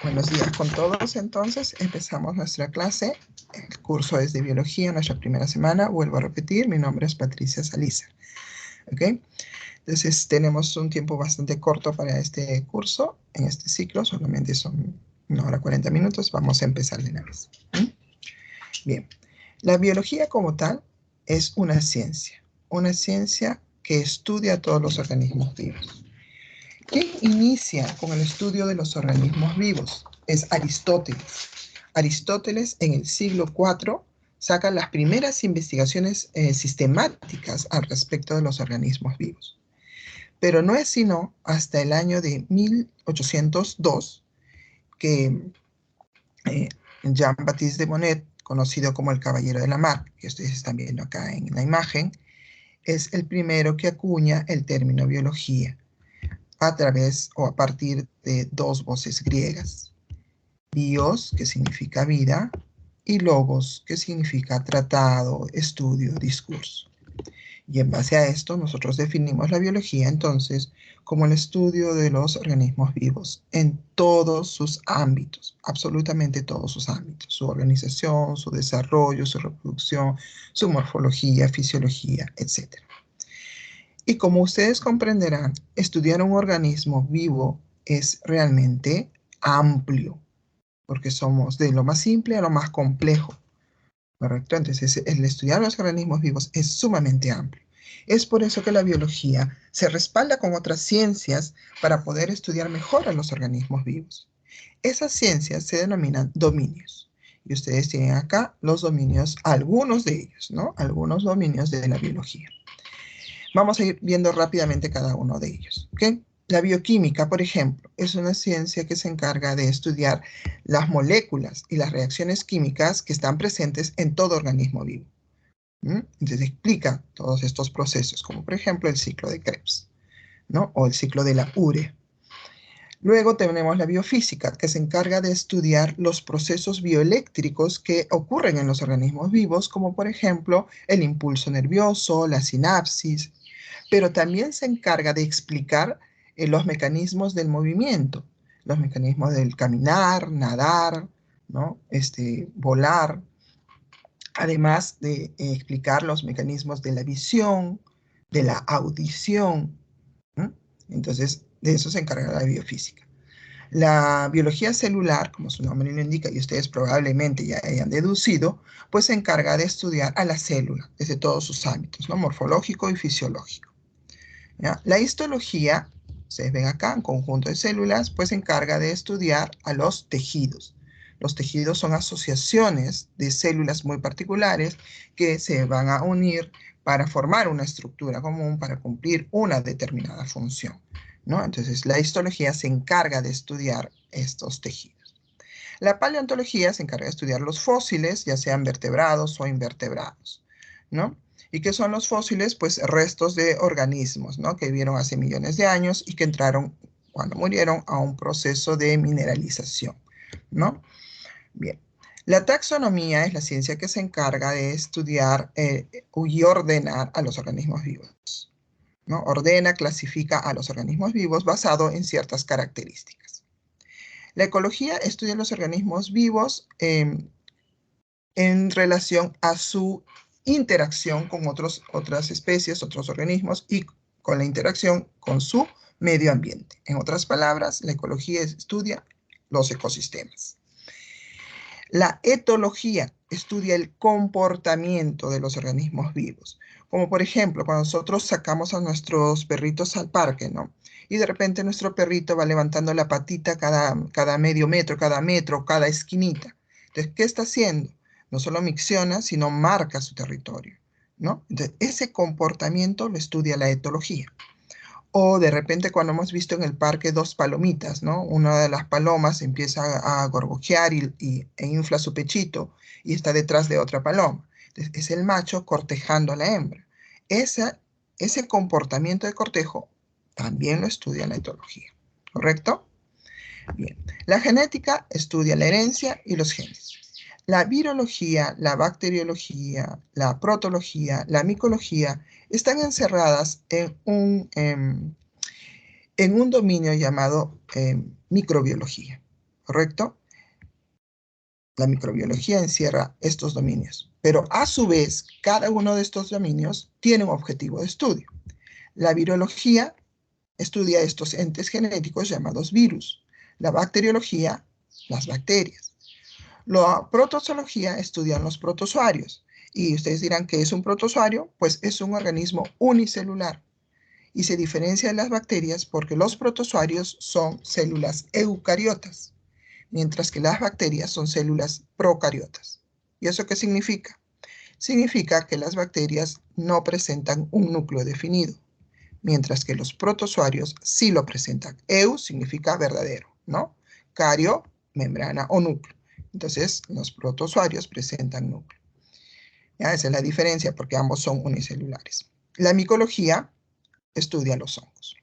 Buenos días con todos. Entonces, empezamos nuestra clase. El curso es de biología, nuestra primera semana. Vuelvo a repetir, mi nombre es Patricia Salízar. ¿Ok? Entonces, tenemos un tiempo bastante corto para este curso. En este ciclo solamente son 1 hora 40 minutos. Vamos a empezar de una vez. Bien. La biología como tal es una ciencia que estudia todos los organismos vivos. ¿Quién inicia con el estudio de los organismos vivos? Es Aristóteles. Aristóteles en el siglo IV saca las primeras investigaciones sistemáticas al respecto de los organismos vivos. Pero no es sino hasta el año de 1802 que Jean-Baptiste de Monnet, conocido como el Caballero de Lamarck, que ustedes están viendo acá en la imagen, es el primero que acuña el término biología a través o a partir de dos voces griegas. Bios, que significa vida, y logos, que significa tratado, estudio, discurso. Y en base a esto, nosotros definimos la biología, entonces, como el estudio de los organismos vivos en todos sus ámbitos, absolutamente todos sus ámbitos, su organización, su desarrollo, su reproducción, su morfología, fisiología, etc. Y como ustedes comprenderán, estudiar un organismo vivo es realmente amplio, porque somos de lo más simple a lo más complejo, ¿correcto? Entonces, el estudiar los organismos vivos es sumamente amplio. Es por eso que la biología se respalda con otras ciencias para poder estudiar mejor a los organismos vivos. Esas ciencias se denominan dominios. Y ustedes tienen acá los dominios, algunos de ellos, ¿no? Algunos dominios de la biología. Vamos a ir viendo rápidamente cada uno de ellos, ¿ok? La bioquímica, por ejemplo, es una ciencia que se encarga de estudiar las moléculas y las reacciones químicas que están presentes en todo organismo vivo. Entonces explica todos estos procesos, como por ejemplo el ciclo de Krebs, ¿no? O el ciclo de la urea. Luego tenemos la biofísica, que se encarga de estudiar los procesos bioeléctricos que ocurren en los organismos vivos, como por ejemplo el impulso nervioso, la sinapsis, pero también se encarga de explicar los mecanismos del movimiento, los mecanismos del caminar, nadar, ¿no? Volar, además de explicar los mecanismos de la visión, de la audición. Entonces, de eso se encarga la biofísica. La biología celular, como su nombre lo indica, y ustedes probablemente ya hayan deducido, pues se encarga de estudiar a la célula desde todos sus ámbitos, ¿no? Morfológico y fisiológico. ¿Ya? La histología, ustedes ven acá, un conjunto de células, pues se encarga de estudiar a los tejidos. Los tejidos son asociaciones de células muy particulares que se van a unir para formar una estructura común para cumplir una determinada función, ¿no? Entonces, la histología se encarga de estudiar estos tejidos. La paleontología se encarga de estudiar los fósiles, ya sean vertebrados o invertebrados, ¿no? ¿Y qué son los fósiles? Pues restos de organismos, ¿no? Que vivieron hace millones de años y que entraron, cuando murieron, a un proceso de mineralización, ¿no? Bien. La taxonomía es la ciencia que se encarga de estudiar y ordenar a los organismos vivos, ¿no? Ordena, clasifica a los organismos vivos basado en ciertas características. La ecología estudia los organismos vivos en relación a su interacción con otras especies, otros organismos y con la interacción con su medio ambiente. En otras palabras, la ecología estudia los ecosistemas. La etología estudia el comportamiento de los organismos vivos. Como por ejemplo, cuando nosotros sacamos a nuestros perritos al parque, ¿no? Y de repente nuestro perrito va levantando la patita cada medio metro, cada esquinita. Entonces, ¿qué está haciendo? No solo micciona, sino marca su territorio, ¿no? Entonces, ese comportamiento lo estudia la etología. O de repente cuando hemos visto en el parque dos palomitas, ¿no? Una de las palomas empieza a gorgojear e infla su pechito y está detrás de otra paloma. Entonces, es el macho cortejando a la hembra. Ese comportamiento de cortejo también lo estudia la etología, ¿correcto? Bien. La genética estudia la herencia y los genes. La virología, la bacteriología, la protología, la micología están encerradas en un dominio llamado microbiología. ¿correcto? La microbiología encierra estos dominios, pero a su vez, cada uno de estos dominios tiene un objetivo de estudio. La virología estudia estos entes genéticos llamados virus. La bacteriología, las bacterias. La protozoología estudia los protozoarios. Y ustedes dirán, ¿qué es un protozoario? Pues es un organismo unicelular. Y se diferencia de las bacterias porque los protozoarios son células eucariotas, mientras que las bacterias son células procariotas. ¿Y eso qué significa? Significa que las bacterias no presentan un núcleo definido, mientras que los protozoarios sí lo presentan. Eu significa verdadero, ¿no? Cario, membrana o núcleo. Entonces, los protozoarios presentan núcleo. ¿Ya? Esa es la diferencia porque ambos son unicelulares. La micología estudia los hongos.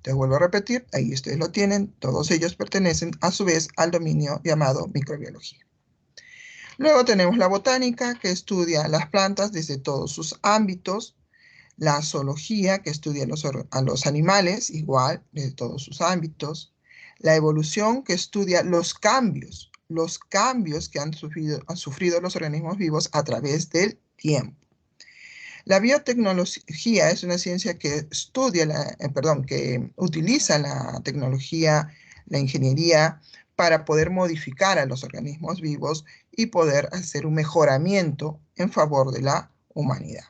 Te vuelvo a repetir, ahí ustedes lo tienen, todos ellos pertenecen a su vez al dominio llamado microbiología. Luego tenemos la botánica, que estudia las plantas desde todos sus ámbitos, la zoología, que estudia a los animales, igual, desde todos sus ámbitos, la evolución, que estudia los cambios que han sufrido los organismos vivos a través del tiempo. La biotecnología es una ciencia que que utiliza la tecnología, la ingeniería, para poder modificar a los organismos vivos y poder hacer un mejoramiento en favor de la humanidad.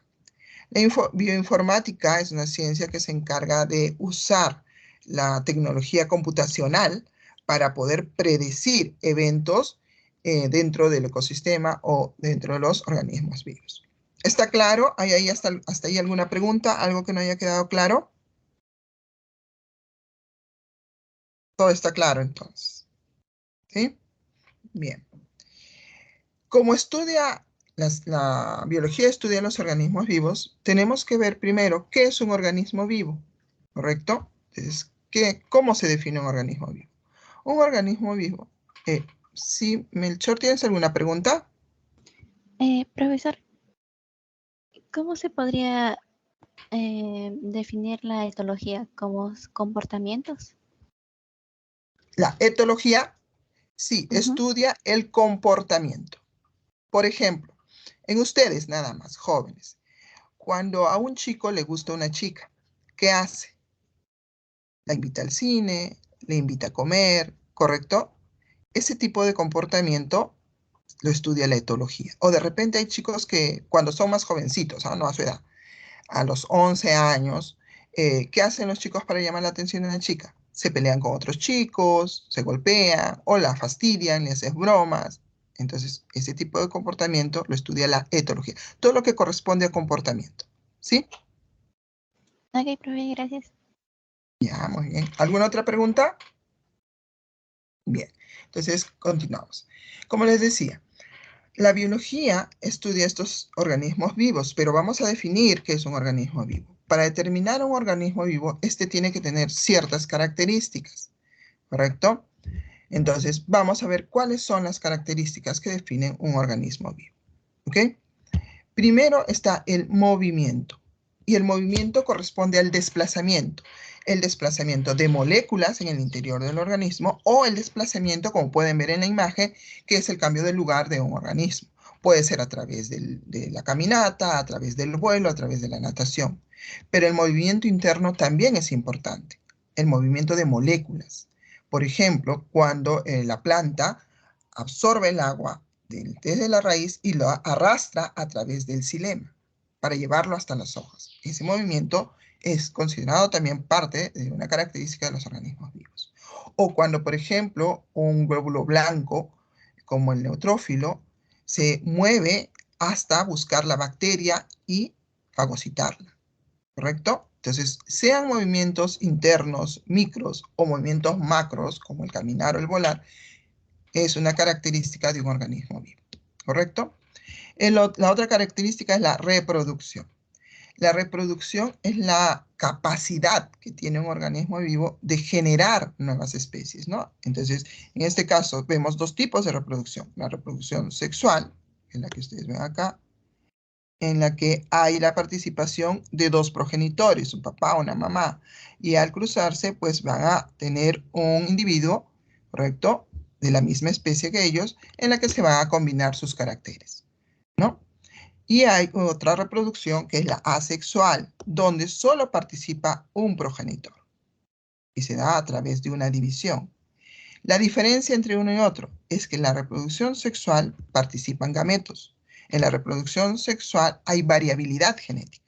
La bioinformática es una ciencia que se encarga de usar la tecnología computacional para poder predecir eventos dentro del ecosistema o dentro de los organismos vivos. ¿Está claro? ¿Hay ahí hasta ahí alguna pregunta? ¿Algo que no haya quedado claro? Todo está claro entonces. ¿Sí? Bien. Como la biología estudia los organismos vivos, tenemos que ver primero qué es un organismo vivo, ¿correcto? Entonces, ¿cómo se define un organismo vivo? Un organismo vivo. Sí, Melchor, ¿tienes alguna pregunta? Profesor, ¿cómo se podría definir la etología como comportamientos? La etología, sí, estudia el comportamiento. Por ejemplo, en ustedes nada más, jóvenes, cuando a un chico le gusta una chica, ¿qué hace? La invita al cine, le invita a comer, ¿correcto? Ese tipo de comportamiento lo estudia la etología. O de repente hay chicos que cuando son más jovencitos, no a su edad, a los 11 años, ¿qué hacen los chicos para llamar la atención de una chica? Se pelean con otros chicos, se golpean o la fastidian, le hacen bromas. Entonces, ese tipo de comportamiento lo estudia la etología. Todo lo que corresponde a comportamiento. ¿Sí? Ok, profe, gracias. Ya, muy bien. ¿Alguna otra pregunta? Bien. Entonces, continuamos. Como les decía, la biología estudia estos organismos vivos, pero vamos a definir qué es un organismo vivo. Para determinar un organismo vivo, este tiene que tener ciertas características, ¿correcto? Entonces, vamos a ver cuáles son las características que definen un organismo vivo, ¿ok? Primero está el movimiento, y el movimiento corresponde al desplazamiento. El desplazamiento de moléculas en el interior del organismo o el desplazamiento, como pueden ver en la imagen, que es el cambio de lugar de un organismo. Puede ser a través de la caminata, a través del vuelo, a través de la natación. Pero el movimiento interno también es importante. El movimiento de moléculas. Por ejemplo, cuando la planta absorbe el agua desde la raíz y lo arrastra a través del xilema para llevarlo hasta las hojas. Ese movimiento es considerado también parte de una característica de los organismos vivos. O cuando, por ejemplo, un glóbulo blanco, como el neutrófilo, se mueve hasta buscar la bacteria y fagocitarla, ¿correcto? Entonces, sean movimientos internos, micros, o movimientos macros, como el caminar o el volar, es una característica de un organismo vivo, ¿correcto? La otra característica es la reproducción. La reproducción es la capacidad que tiene un organismo vivo de generar nuevas especies, ¿no? Entonces, en este caso, vemos dos tipos de reproducción. La reproducción sexual, en la que ustedes ven acá, en la que hay la participación de dos progenitores, un papá o una mamá, y al cruzarse, pues van a tener un individuo, ¿correcto?, de la misma especie que ellos, en la que se van a combinar sus caracteres, ¿no? Y hay otra reproducción que es la asexual, donde solo participa un progenitor y se da a través de una división. La diferencia entre uno y otro es que en la reproducción sexual participan gametos. En la reproducción sexual hay variabilidad genética.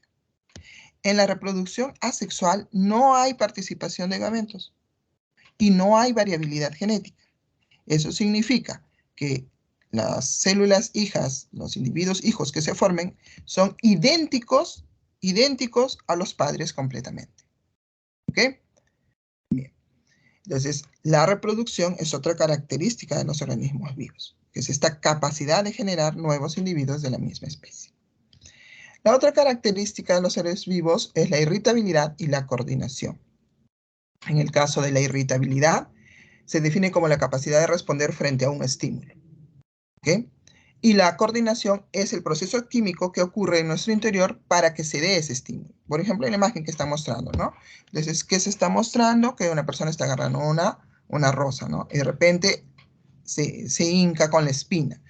En la reproducción asexual no hay participación de gametos y no hay variabilidad genética. Eso significa que las células hijas, los individuos hijos que se formen, son idénticos a los padres completamente. ¿Ok? Bien. Entonces, la reproducción es otra característica de los organismos vivos, que es esta capacidad de generar nuevos individuos de la misma especie. La otra característica de los seres vivos es la irritabilidad y la coordinación. En el caso de la irritabilidad, se define como la capacidad de responder frente a un estímulo. ¿Ok? Y la coordinación es el proceso químico que ocurre en nuestro interior para que se dé ese estímulo. Por ejemplo, en la imagen que está mostrando, ¿no? Entonces, ¿qué se está mostrando? Que una persona está agarrando una rosa, ¿no? Y de repente se hinca con la espina.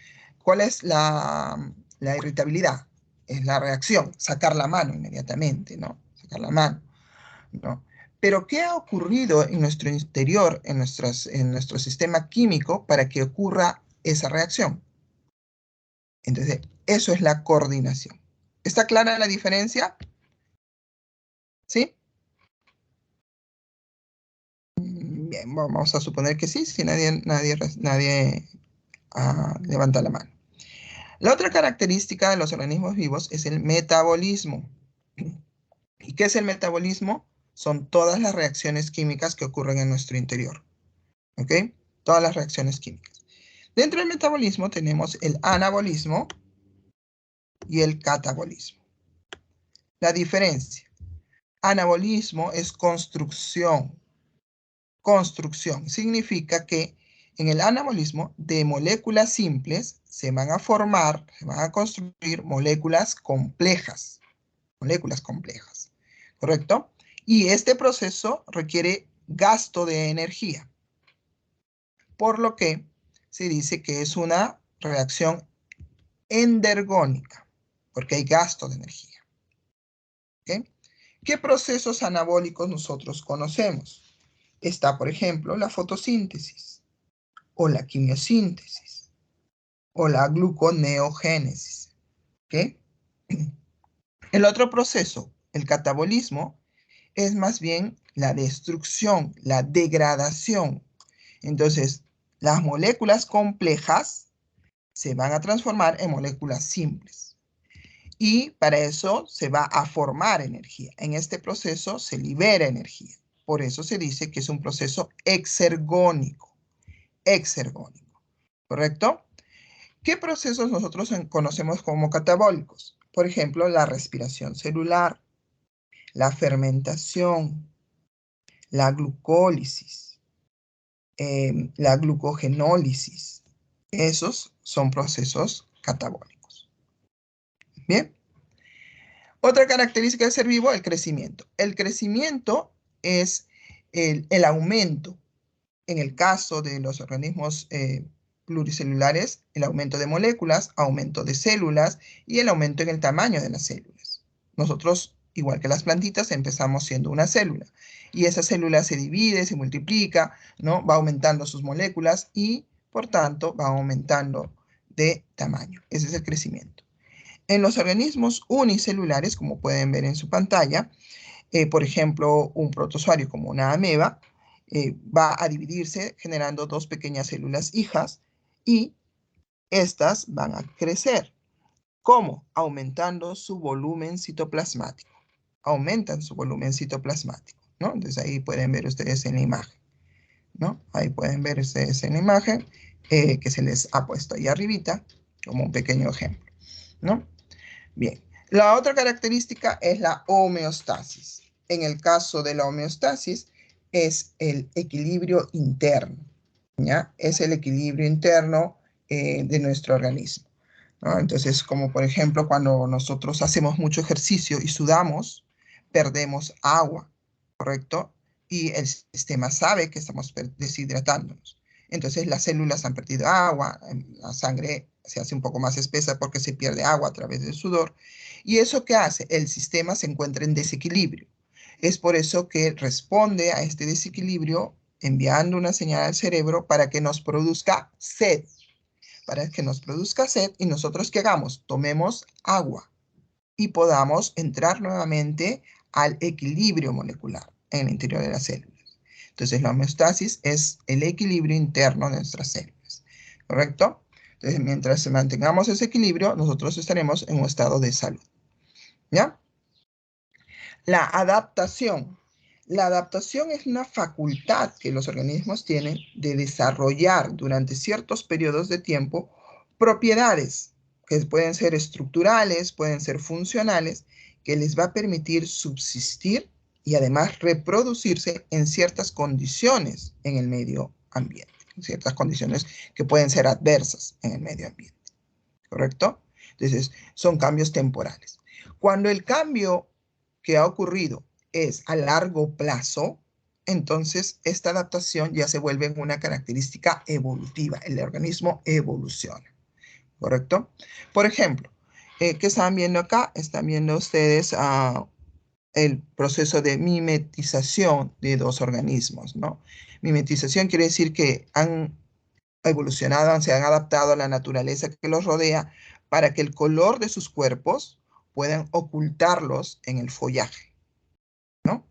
¿Cuál es la irritabilidad? Es la reacción, sacar la mano inmediatamente, ¿no? Sacar la mano, ¿no? Pero ¿qué ha ocurrido en nuestro interior, en nuestro sistema químico para que ocurra esa reacción? Entonces, eso es la coordinación. ¿Está clara la diferencia? ¿Sí? Bien, vamos a suponer que sí, si nadie levanta la mano. La otra característica de los organismos vivos es el metabolismo. ¿Y qué es el metabolismo? Son todas las reacciones químicas que ocurren en nuestro interior. ¿Ok? Todas las reacciones químicas. Dentro del metabolismo tenemos el anabolismo y el catabolismo. La diferencia. Anabolismo es construcción. Construcción significa que en el anabolismo de moléculas simples se van a formar, se van a construir moléculas complejas. Moléculas complejas. ¿Correcto? Y este proceso requiere gasto de energía. Por lo que se dice que es una reacción endergónica, porque hay gasto de energía. ¿Ok? ¿Qué procesos anabólicos nosotros conocemos? Está, por ejemplo, la fotosíntesis, o la quimiosíntesis, o la gluconeogénesis. ¿Ok? El otro proceso, el catabolismo, es más bien la destrucción, la degradación. Entonces, las moléculas complejas se van a transformar en moléculas simples. Y para eso se va a formar energía. En este proceso se libera energía. Por eso se dice que es un proceso exergónico. Exergónico. ¿Correcto? ¿Qué procesos nosotros conocemos como catabólicos? Por ejemplo, la respiración celular, la fermentación, la glucólisis, la glucogenólisis. Esos son procesos catabólicos. Bien. Otra característica del ser vivo, el crecimiento. El crecimiento es el aumento, en el caso de los organismos pluricelulares, el aumento de moléculas, aumento de células y el aumento en el tamaño de las células. Nosotros, igual que las plantitas, empezamos siendo una célula y esa célula se divide, se multiplica, ¿no? Va aumentando sus moléculas y, por tanto, va aumentando de tamaño. Ese es el crecimiento. En los organismos unicelulares, como pueden ver en su pantalla, por ejemplo, un protozoario como una ameba, va a dividirse generando dos pequeñas células hijas y estas van a crecer. ¿Cómo? Aumentando su volumen citoplasmático. Aumentan su volumen citoplasmático, ¿no? Entonces ahí pueden ver ustedes en la imagen, ¿no? Ahí pueden ver ustedes en la imagen que se les ha puesto ahí arribita como un pequeño ejemplo, ¿no? Bien, la otra característica es la homeostasis. En el caso de la homeostasis es el equilibrio interno, ¿ya? Es el equilibrio interno de nuestro organismo, ¿no? Entonces, como por ejemplo, cuando nosotros hacemos mucho ejercicio y sudamos, perdemos agua, ¿correcto? Y el sistema sabe que estamos deshidratándonos. Entonces las células han perdido agua, la sangre se hace un poco más espesa porque se pierde agua a través del sudor. ¿Y eso qué hace? El sistema se encuentra en desequilibrio. Es por eso que responde a este desequilibrio enviando una señal al cerebro para que nos produzca sed. Para que nos produzca sed y nosotros ¿qué hagamos? Tomemos agua y podamos entrar nuevamente al equilibrio molecular en el interior de las células. Entonces, la homeostasis es el equilibrio interno de nuestras células, ¿correcto? Entonces, mientras mantengamos ese equilibrio, nosotros estaremos en un estado de salud, ¿ya? La adaptación. La adaptación es una facultad que los organismos tienen de desarrollar durante ciertos periodos de tiempo propiedades que pueden ser estructurales, pueden ser funcionales, que les va a permitir subsistir y además reproducirse en ciertas condiciones en el medio ambiente, en ciertas condiciones que pueden ser adversas en el medio ambiente, ¿correcto? Entonces, son cambios temporales. Cuando el cambio que ha ocurrido es a largo plazo, entonces esta adaptación ya se vuelve una característica evolutiva. El organismo evoluciona, ¿correcto? Por ejemplo, ¿qué están viendo acá? Están viendo ustedes el proceso de mimetización de dos organismos, ¿no? Mimetización quiere decir que han evolucionado, se han adaptado a la naturaleza que los rodea para que el color de sus cuerpos puedan ocultarlos en el follaje, ¿no?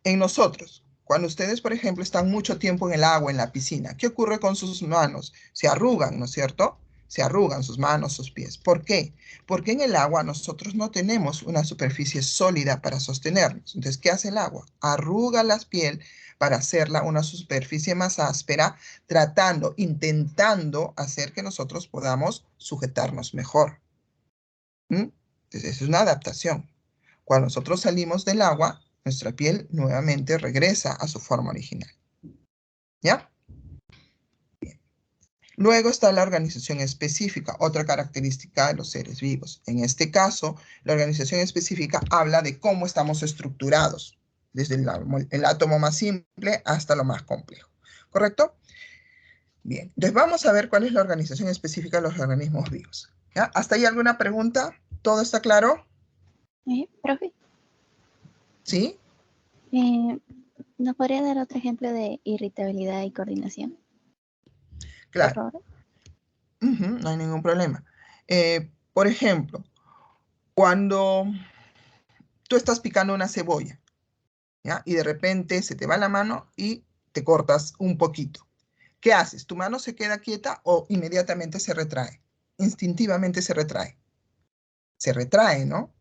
En nosotros, cuando ustedes, por ejemplo, están mucho tiempo en el agua, en la piscina, ¿qué ocurre con sus manos? Se arrugan, ¿no es cierto? Se arrugan sus manos, sus pies. ¿Por qué? Porque en el agua nosotros no tenemos una superficie sólida para sostenernos. Entonces, ¿qué hace el agua? Arruga la piel para hacerla una superficie más áspera, tratando, intentando hacer que nosotros podamos sujetarnos mejor. Entonces, es una adaptación. Cuando nosotros salimos del agua, nuestra piel nuevamente regresa a su forma original. ¿Ya? Bien. Luego está la organización específica, otra característica de los seres vivos. En este caso, la organización específica habla de cómo estamos estructurados, desde el átomo más simple hasta lo más complejo. ¿Correcto? Bien, entonces vamos a ver cuál es la organización específica de los organismos vivos. ¿Ya? ¿Hasta ahí alguna pregunta? ¿Todo está claro? Profe, ¿Sí? ¿nos podría dar otro ejemplo de irritabilidad y coordinación, por Claro. favor? No hay ningún problema. Por ejemplo, cuando tú estás picando una cebolla, ¿ya? Y de repente se te va la mano y te cortas un poquito. ¿Qué haces? ¿Tu mano se queda quieta o inmediatamente se retrae? Instintivamente se retrae. Se retrae, ¿no?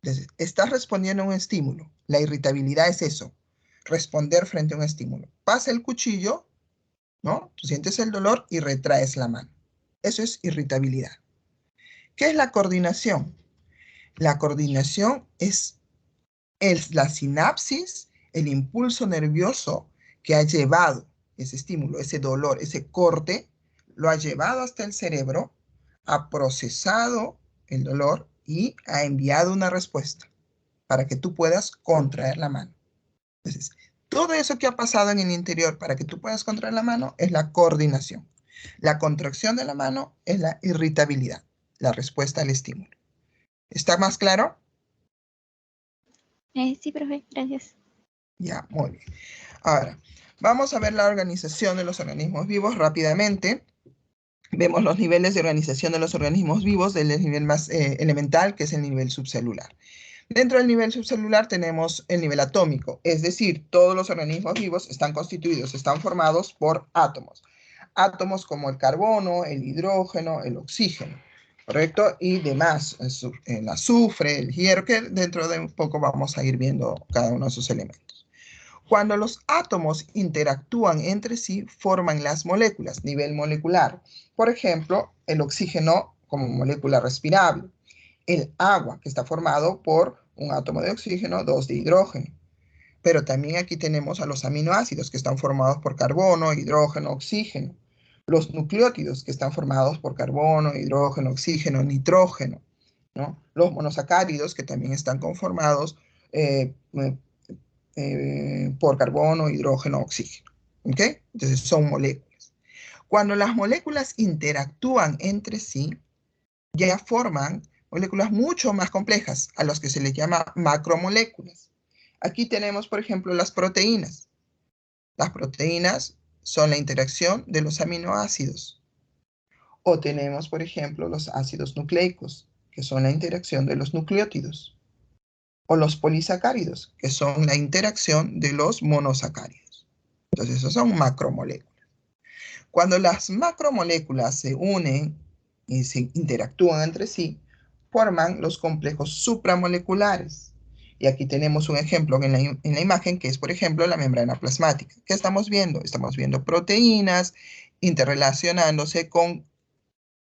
Entonces, estás respondiendo a un estímulo. La irritabilidad es eso, responder frente a un estímulo. Pasa el cuchillo, ¿no? Tú sientes el dolor y retraes la mano. Eso es irritabilidad. ¿Qué es la coordinación? La coordinación es la sinapsis, el impulso nervioso que ha llevado ese estímulo, ese dolor, ese corte, lo ha llevado hasta el cerebro, ha procesado el dolor y ha enviado una respuesta para que tú puedas contraer la mano. Entonces, todo eso que ha pasado en el interior para que tú puedas contraer la mano es la coordinación. La contracción de la mano es la irritabilidad, la respuesta al estímulo. ¿Está más claro? Sí, profe, gracias. Ya, muy bien. Ahora, vamos a ver la organización de los organismos vivos rápidamente. Vemos los niveles de organización de los organismos vivos del nivel más elemental, que es el nivel subcelular. Dentro del nivel subcelular tenemos el nivel atómico, es decir, todos los organismos vivos están constituidos, están formados por átomos. Átomos como el carbono, el hidrógeno, el oxígeno, ¿correcto? Y demás, el azufre, el hierro, que dentro de un poco vamos a ir viendo cada uno de sus elementos. Cuando los átomos interactúan entre sí, forman las moléculas, nivel molecular. Por ejemplo, el oxígeno como molécula respirable. El agua, que está formado por un átomo de oxígeno, dos de hidrógeno. Pero también aquí tenemos a los aminoácidos, que están formados por carbono, hidrógeno, oxígeno. Los nucleótidos, que están formados por carbono, hidrógeno, oxígeno, nitrógeno, ¿no? Los monosacáridos, que también están conformados por carbono, hidrógeno, oxígeno. ¿Ok? Entonces son moléculas. Cuando las moléculas interactúan entre sí, ya forman moléculas mucho más complejas, a las que se les llama macromoléculas. Aquí tenemos, por ejemplo, las proteínas. Las proteínas son la interacción de los aminoácidos. O tenemos, por ejemplo, los ácidos nucleicos, que son la interacción de los nucleótidos. O los polisacáridos, que son la interacción de los monosacáridos. Entonces, esos son macromoléculas. Cuando las macromoléculas se unen y se interactúan entre sí, forman los complejos supramoleculares. Y aquí tenemos un ejemplo en la imagen, que es, por ejemplo, la membrana plasmática. ¿Qué estamos viendo? Estamos viendo proteínas interrelacionándose con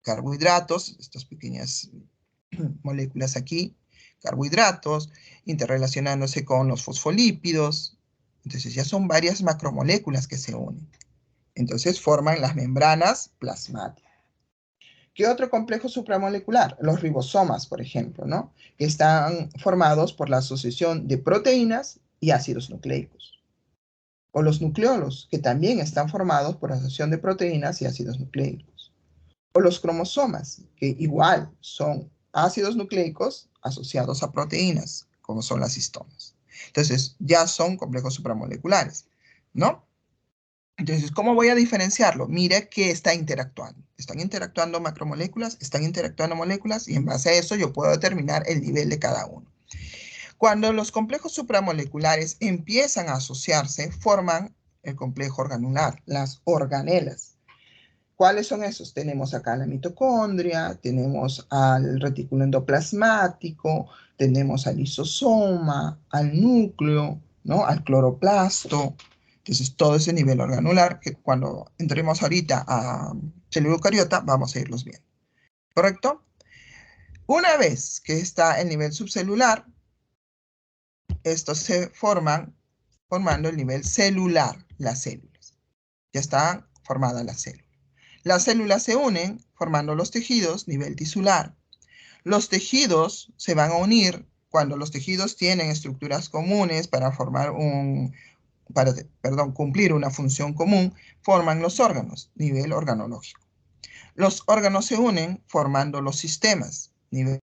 carbohidratos, estas pequeñas moléculas aquí, carbohidratos, interrelacionándose con los fosfolípidos. Entonces ya son varias macromoléculas que se unen. Entonces forman las membranas plasmáticas. ¿Qué otro complejo supramolecular? Los ribosomas, por ejemplo, ¿no? Que están formados por la asociación de proteínas y ácidos nucleicos. O los nucleolos, que también están formados por asociación de proteínas y ácidos nucleicos. O los cromosomas, que igual son ácidos nucleicos asociados a proteínas, como son las histonas. Entonces, ya son complejos supramoleculares, ¿no? Entonces, ¿cómo voy a diferenciarlo? Mire que está interactuando. Están interactuando macromoléculas, están interactuando moléculas, y en base a eso yo puedo determinar el nivel de cada uno. Cuando los complejos supramoleculares empiezan a asociarse, forman el complejo organular, las organelas. ¿Cuáles son esos? Tenemos acá la mitocondria, tenemos al retículo endoplasmático, tenemos al lisosoma, al núcleo, ¿no? Al cloroplasto. Entonces, todo ese nivel organular, que cuando entremos ahorita a célula eucariota, vamos a irlos viendo. ¿Correcto? Una vez que está el nivel subcelular, estos se forman formando el nivel celular, las células. Ya están formadas las células. Las células se unen formando los tejidos, nivel tisular. Los tejidos se van a unir cuando los tejidos tienen estructuras comunes para formar cumplir una función común, forman los órganos, nivel organológico. Los órganos se unen formando los sistemas, nivel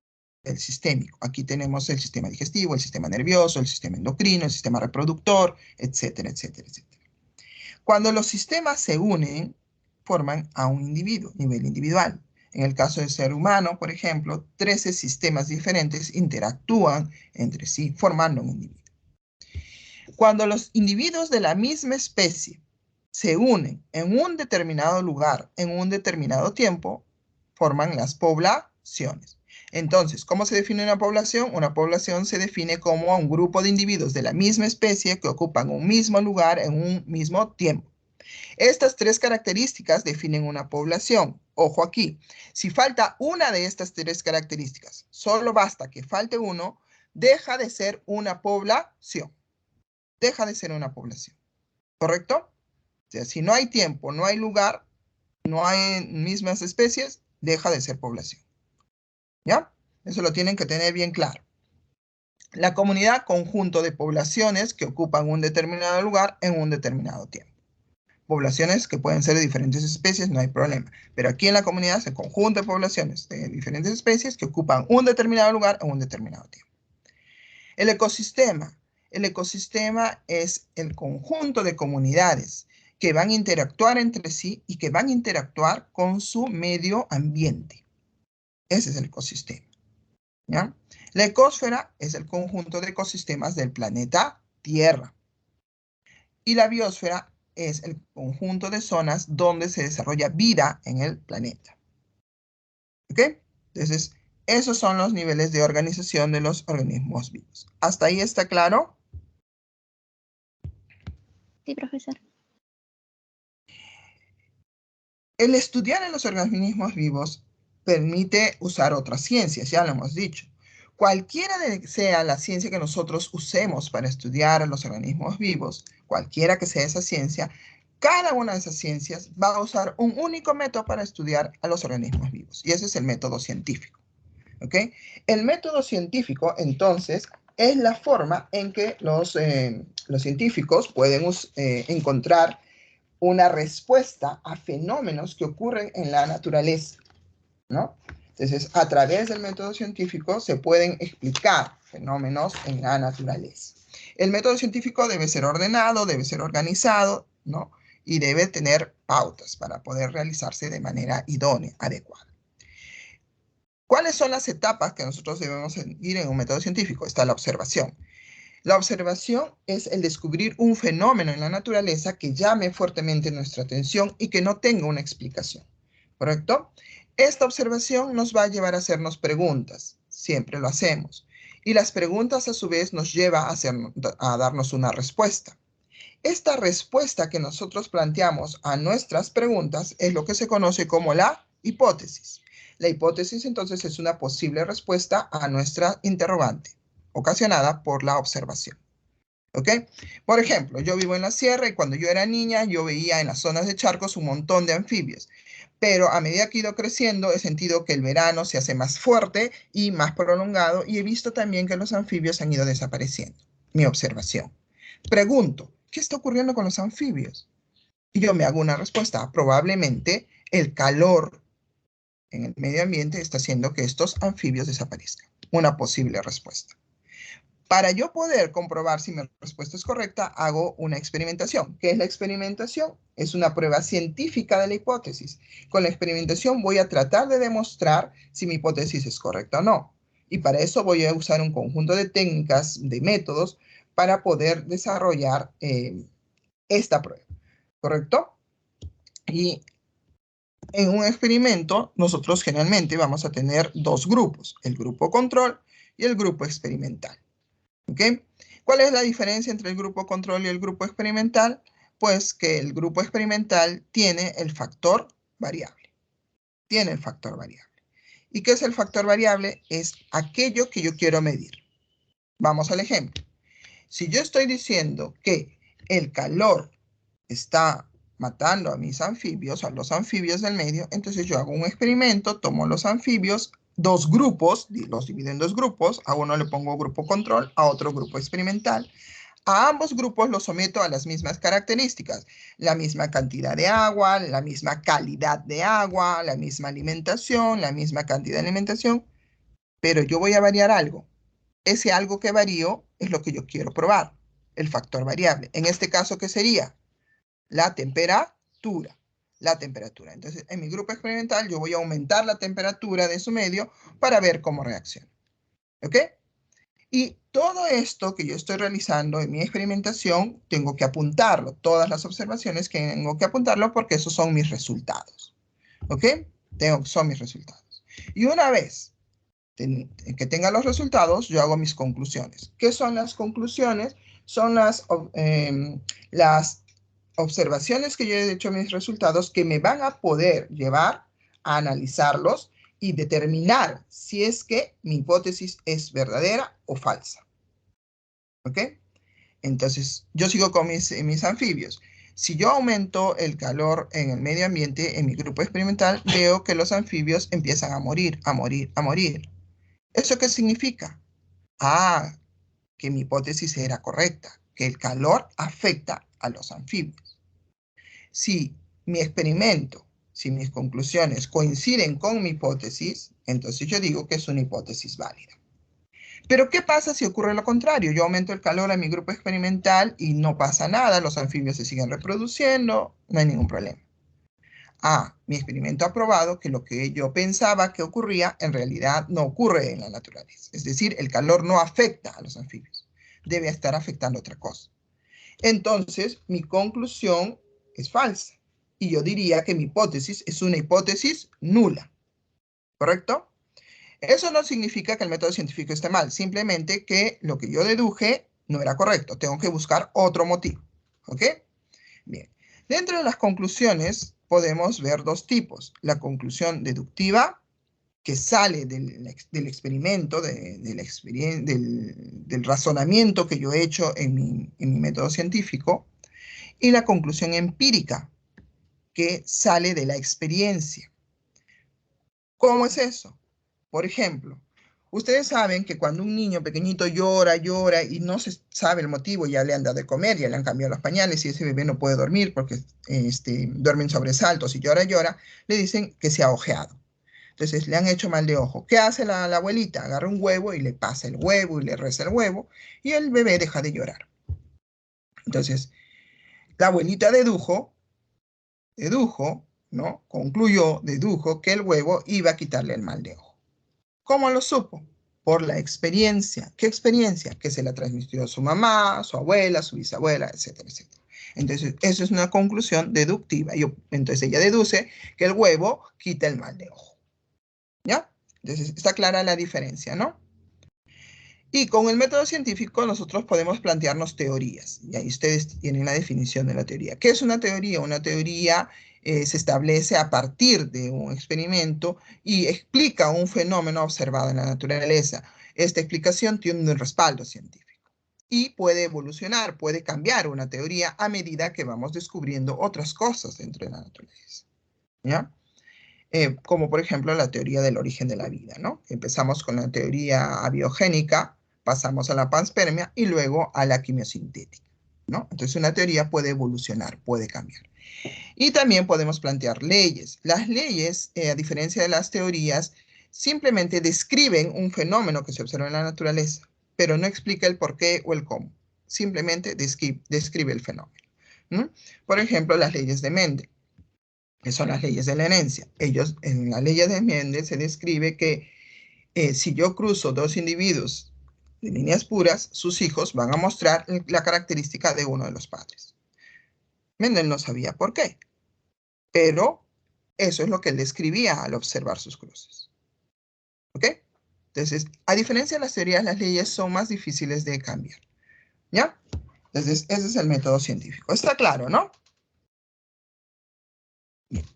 sistémico. Aquí tenemos el sistema digestivo, el sistema nervioso, el sistema endocrino, el sistema reproductor, etcétera, etcétera, etcétera. Cuando los sistemas se unen, forman a un individuo, nivel individual. En el caso del ser humano, por ejemplo, 13 sistemas diferentes interactúan entre sí, formando un individuo. Cuando los individuos de la misma especie se unen en un determinado lugar, en un determinado tiempo, forman las poblaciones. Entonces, ¿cómo se define una población? Una población se define como un grupo de individuos de la misma especie que ocupan un mismo lugar en un mismo tiempo. Estas tres características definen una población. Ojo aquí, si falta una de estas tres características, solo basta que falte uno, deja de ser una población. Deja de ser una población. ¿Correcto? O sea, si no hay tiempo, no hay lugar, no hay mismas especies, deja de ser población. ¿Ya? Eso lo tienen que tener bien claro. La comunidad, conjunto de poblaciones que ocupan un determinado lugar en un determinado tiempo. Poblaciones que pueden ser de diferentes especies, no hay problema. Pero aquí en la comunidad se conjunta de poblaciones de diferentes especies que ocupan un determinado lugar en un determinado tiempo. El ecosistema. El ecosistema es el conjunto de comunidades que van a interactuar entre sí y que van a interactuar con su medio ambiente. Ese es el ecosistema. ¿Ya? La ecosfera es el conjunto de ecosistemas del planeta Tierra. Y la biosfera es el conjunto de zonas donde se desarrolla vida en el planeta. ¿Ok? Entonces, esos son los niveles de organización de los organismos vivos. ¿Hasta ahí está claro? Sí, profesor. El estudiar en los organismos vivos permite usar otras ciencias, ya lo hemos dicho. Cualquiera sea la ciencia que nosotros usemos para estudiar a los organismos vivos, cualquiera que sea esa ciencia, cada una de esas ciencias va a usar un único método para estudiar a los organismos vivos, y ese es el método científico. ¿Ok? El método científico, entonces, es la forma en que los científicos pueden encontrar una respuesta a fenómenos que ocurren en la naturaleza, ¿no? Entonces, a través del método científico se pueden explicar fenómenos en la naturaleza. El método científico debe ser ordenado, debe ser organizado, ¿no? Y debe tener pautas para poder realizarse de manera idónea, adecuada. ¿Cuáles son las etapas que nosotros debemos seguir en un método científico? Está la observación. La observación es el descubrir un fenómeno en la naturaleza que llame fuertemente nuestra atención y que no tenga una explicación, ¿correcto? Esta observación nos va a llevar a hacernos preguntas, siempre lo hacemos, y las preguntas a su vez nos lleva a darnos una respuesta. Esta respuesta que nosotros planteamos a nuestras preguntas es lo que se conoce como la hipótesis. La hipótesis entonces es una posible respuesta a nuestra interrogante, ocasionada por la observación. ¿Ok? Por ejemplo, yo vivo en la sierra y cuando yo era niña yo veía en las zonas de charcos un montón de anfibios. Pero a medida que he ido creciendo he sentido que el verano se hace más fuerte y más prolongado y he visto también que los anfibios han ido desapareciendo. Mi observación. Pregunto, ¿qué está ocurriendo con los anfibios? Y yo me hago una respuesta. Probablemente el calor en el medio ambiente está haciendo que estos anfibios desaparezcan. Una posible respuesta. Para yo poder comprobar si mi respuesta es correcta, hago una experimentación. ¿Qué es la experimentación? Es una prueba científica de la hipótesis. Con la experimentación voy a tratar de demostrar si mi hipótesis es correcta o no. Y para eso voy a usar un conjunto de técnicas, de métodos, para poder desarrollar esta prueba. ¿Correcto? Y en un experimento, nosotros generalmente vamos a tener dos grupos, el grupo control y el grupo experimental. ¿Ok? ¿Cuál es la diferencia entre el grupo control y el grupo experimental? Pues que el grupo experimental tiene el factor variable. Tiene el factor variable. ¿Y qué es el factor variable? Es aquello que yo quiero medir. Vamos al ejemplo. Si yo estoy diciendo que el calor está matando a mis anfibios, a los anfibios del medio, entonces yo hago un experimento, tomo los anfibios, dos grupos, los divido en dos grupos, a uno le pongo grupo control, a otro grupo experimental. A ambos grupos los someto a las mismas características, la misma cantidad de agua, la misma calidad de agua, la misma alimentación, la misma cantidad de alimentación, pero yo voy a variar algo. Ese algo que varío es lo que yo quiero probar, el factor variable. En este caso, ¿qué sería? La temperatura. La temperatura. Entonces, en mi grupo experimental, yo voy a aumentar la temperatura de su medio para ver cómo reacciona. ¿Ok? Y todo esto que yo estoy realizando en mi experimentación, tengo que apuntarlo. Todas las observaciones que tengo que apuntarlo porque esos son mis resultados. ¿Ok? Son mis resultados. Y una vez que tenga los resultados, yo hago mis conclusiones. ¿Qué son las conclusiones? Son las observaciones que yo he hecho, mis resultados, que me van a poder llevar a analizarlos y determinar si es que mi hipótesis es verdadera o falsa. ¿Ok? Entonces, yo sigo con mis anfibios. Si yo aumento el calor en el medio ambiente, en mi grupo experimental, veo que los anfibios empiezan a morir, a morir, a morir. ¿Eso qué significa? Ah, que mi hipótesis era correcta, que el calor afecta a los anfibios. Si mi experimento, si mis conclusiones coinciden con mi hipótesis, entonces yo digo que es una hipótesis válida. Pero ¿qué pasa si ocurre lo contrario? Yo aumento el calor a mi grupo experimental y no pasa nada, los anfibios se siguen reproduciendo, no hay ningún problema. Ah, mi experimento ha probado que lo que yo pensaba que ocurría en realidad no ocurre en la naturaleza. Es decir, el calor no afecta a los anfibios, debe estar afectando otra cosa. Entonces, mi conclusión es falsa. Y yo diría que mi hipótesis es una hipótesis nula. ¿Correcto? Eso no significa que el método científico esté mal, simplemente que lo que yo deduje no era correcto. Tengo que buscar otro motivo. ¿Ok? Bien. Dentro de las conclusiones podemos ver dos tipos. La conclusión deductiva, que sale del experimento, del razonamiento que yo he hecho en mi método científico, y la conclusión empírica, que sale de la experiencia. ¿Cómo es eso? Por ejemplo, Ustedes saben que cuando un niño pequeñito llora, llora y no se sabe el motivo, ya le han dado de comer, ya le han cambiado los pañales y ese bebé no puede dormir porque duerme en sobresaltos y llora, llora, le dicen que se ha ojeado. Entonces le han hecho mal de ojo. ¿Qué hace la abuelita? Agarra un huevo y le pasa el huevo y le reza el huevo y el bebé deja de llorar. Entonces, la abuelita dedujo, ¿no? Concluyó, dedujo que el huevo iba a quitarle el mal de ojo. ¿Cómo lo supo? Por la experiencia. ¿Qué experiencia? Que se la transmitió a su mamá, su abuela, su bisabuela, etcétera, etcétera. Entonces, eso es una conclusión deductiva. Entonces, ella deduce que el huevo quita el mal de ojo. ¿Ya? Entonces, está clara la diferencia, ¿no? Y con el método científico nosotros podemos plantearnos teorías. Y ahí ustedes tienen la definición de la teoría. ¿Qué es una teoría? Una teoría se establece a partir de un experimento y explica un fenómeno observado en la naturaleza. Esta explicación tiene un respaldo científico y puede evolucionar, puede cambiar una teoría a medida que vamos descubriendo otras cosas dentro de la naturaleza. ¿Ya? Como por ejemplo la teoría del origen de la vida, ¿no? Empezamos con la teoría abiogénica, pasamos a la panspermia y luego a la quimiosintética, ¿no? Entonces una teoría puede evolucionar, puede cambiar. Y también podemos plantear leyes. Las leyes, a diferencia de las teorías, simplemente describen un fenómeno que se observa en la naturaleza, pero no explica el por qué o el cómo. Simplemente describe el fenómeno. ¿No? Por ejemplo, las leyes de Mendel, que son las leyes de la herencia. En las leyes de Mendel se describe que si yo cruzo dos individuos de líneas puras, sus hijos van a mostrar la característica de uno de los padres. Mendel no sabía por qué, pero eso es lo que él describía al observar sus cruces. ¿Ok? Entonces, a diferencia de las teorías, las leyes son más difíciles de cambiar. ¿Ya? Entonces, ese es el método científico. Está claro, ¿no? Bien.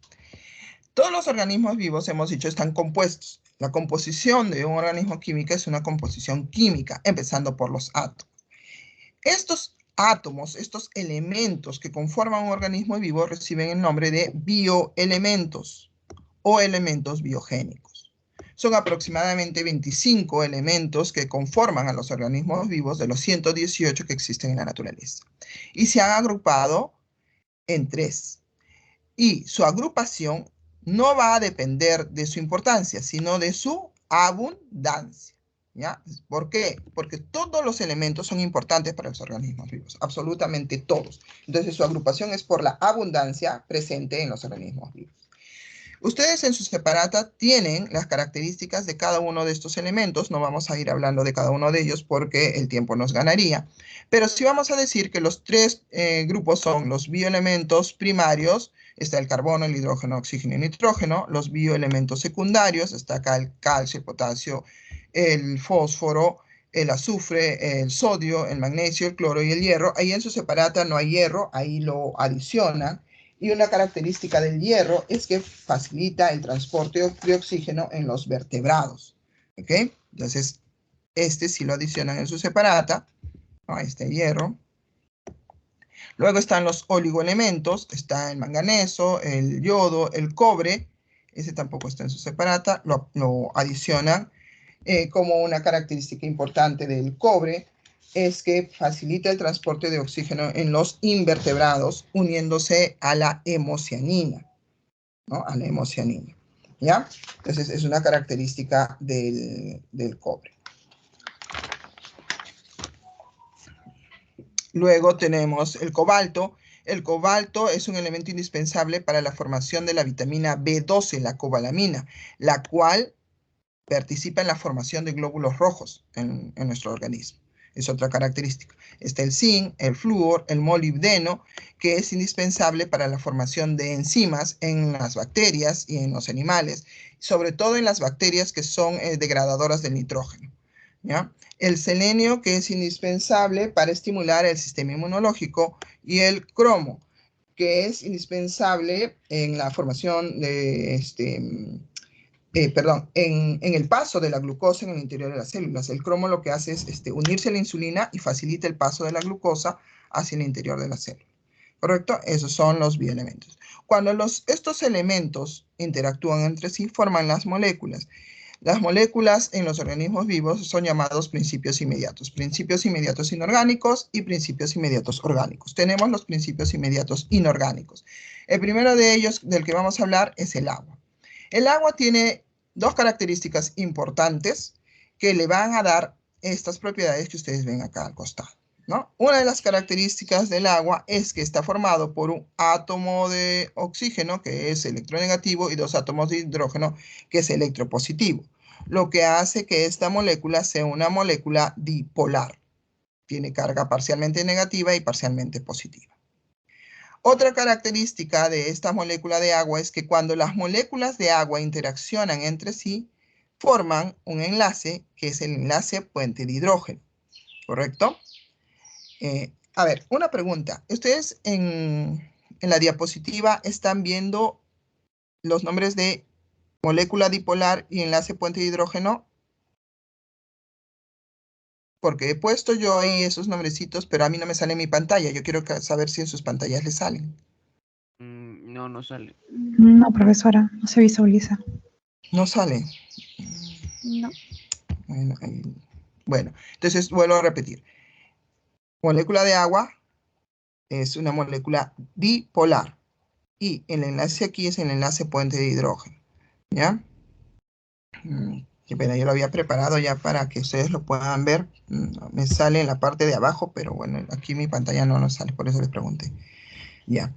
Todos los organismos vivos, hemos dicho, están compuestos. La composición de un organismo químico es una composición química, empezando por los átomos. Estos átomos, estos elementos que conforman un organismo vivo reciben el nombre de bioelementos o elementos biogénicos. Son aproximadamente 25 elementos que conforman a los organismos vivos de los 118 que existen en la naturaleza. Y se han agrupado en 3. Y su agrupación no va a depender de su importancia, sino de su abundancia. ¿Ya? ¿Por qué? Porque todos los elementos son importantes para los organismos vivos, absolutamente todos. Entonces su agrupación es por la abundancia presente en los organismos vivos. Ustedes en su separata tienen las características de cada uno de estos elementos. No vamos a ir hablando de cada uno de ellos porque el tiempo nos ganaría. Pero sí vamos a decir que los 3 grupos son los bioelementos primarios. Está el carbono, el hidrógeno, oxígeno y nitrógeno. Los bioelementos secundarios, está acá el calcio, el potasio, el fósforo, el azufre, el sodio, el magnesio, el cloro y el hierro. Ahí en su separata no hay hierro, ahí lo adicionan. Y una característica del hierro es que facilita el transporte de oxígeno en los vertebrados. ¿Ok? Entonces, este sí lo adicionan en su separata. Ahí está el hierro. Luego están los oligoelementos. Está el manganeso, el yodo, el cobre. Ese tampoco está en su separata. Lo adicionan como una característica importante del cobre es que facilita el transporte de oxígeno en los invertebrados uniéndose a la hemocianina, ¿no? A la hemocianina, ¿ya? Entonces es una característica del cobre. Luego tenemos el cobalto. El cobalto es un elemento indispensable para la formación de la vitamina B12, la cobalamina, la cual participa en la formación de glóbulos rojos en nuestro organismo. Es otra característica. Está el zinc, el flúor, el molibdeno, que es indispensable para la formación de enzimas en las bacterias y en los animales, sobre todo en las bacterias que son degradadoras del nitrógeno. ¿Ya? El selenio, que es indispensable para estimular el sistema inmunológico, y el cromo, que es indispensable en la formación de en el paso de la glucosa en el interior de las células. El cromo lo que hace es unirse a la insulina y facilita el paso de la glucosa hacia el interior de la célula. ¿Correcto? Esos son los bioelementos. Cuando estos elementos interactúan entre sí, forman las moléculas. Las moléculas en los organismos vivos son llamados principios inmediatos inorgánicos y principios inmediatos orgánicos. Tenemos los principios inmediatos inorgánicos. El primero de ellos, del que vamos a hablar, es el agua. El agua tiene dos características importantes que le van a dar estas propiedades que ustedes ven acá al costado, ¿no? Una de las características del agua es que está formado por un átomo de oxígeno, que es electronegativo, y dos átomos de hidrógeno, que es electropositivo, lo que hace que esta molécula sea una molécula dipolar. Tiene carga parcialmente negativa y parcialmente positiva. Otra característica de esta molécula de agua es que cuando las moléculas de agua interaccionan entre sí, forman un enlace que es el enlace puente de hidrógeno, ¿correcto? A ver, una pregunta. ¿Ustedes en la diapositiva están viendo los nombres de molécula dipolar y enlace puente de hidrógeno? Porque he puesto yo ahí esos nombrecitos, pero a mí no me sale en mi pantalla. Yo quiero saber si en sus pantallas les salen. No, no sale. No, profesora, no se visualiza. No sale. No. Bueno, entonces vuelvo a repetir. Molécula de agua es una molécula dipolar. Y el enlace aquí es el enlace puente de hidrógeno. ¿Ya? Qué pena, yo lo había preparado ya para que ustedes lo puedan ver. Me sale en la parte de abajo, pero bueno, aquí mi pantalla no nos sale, por eso les pregunté. Ya.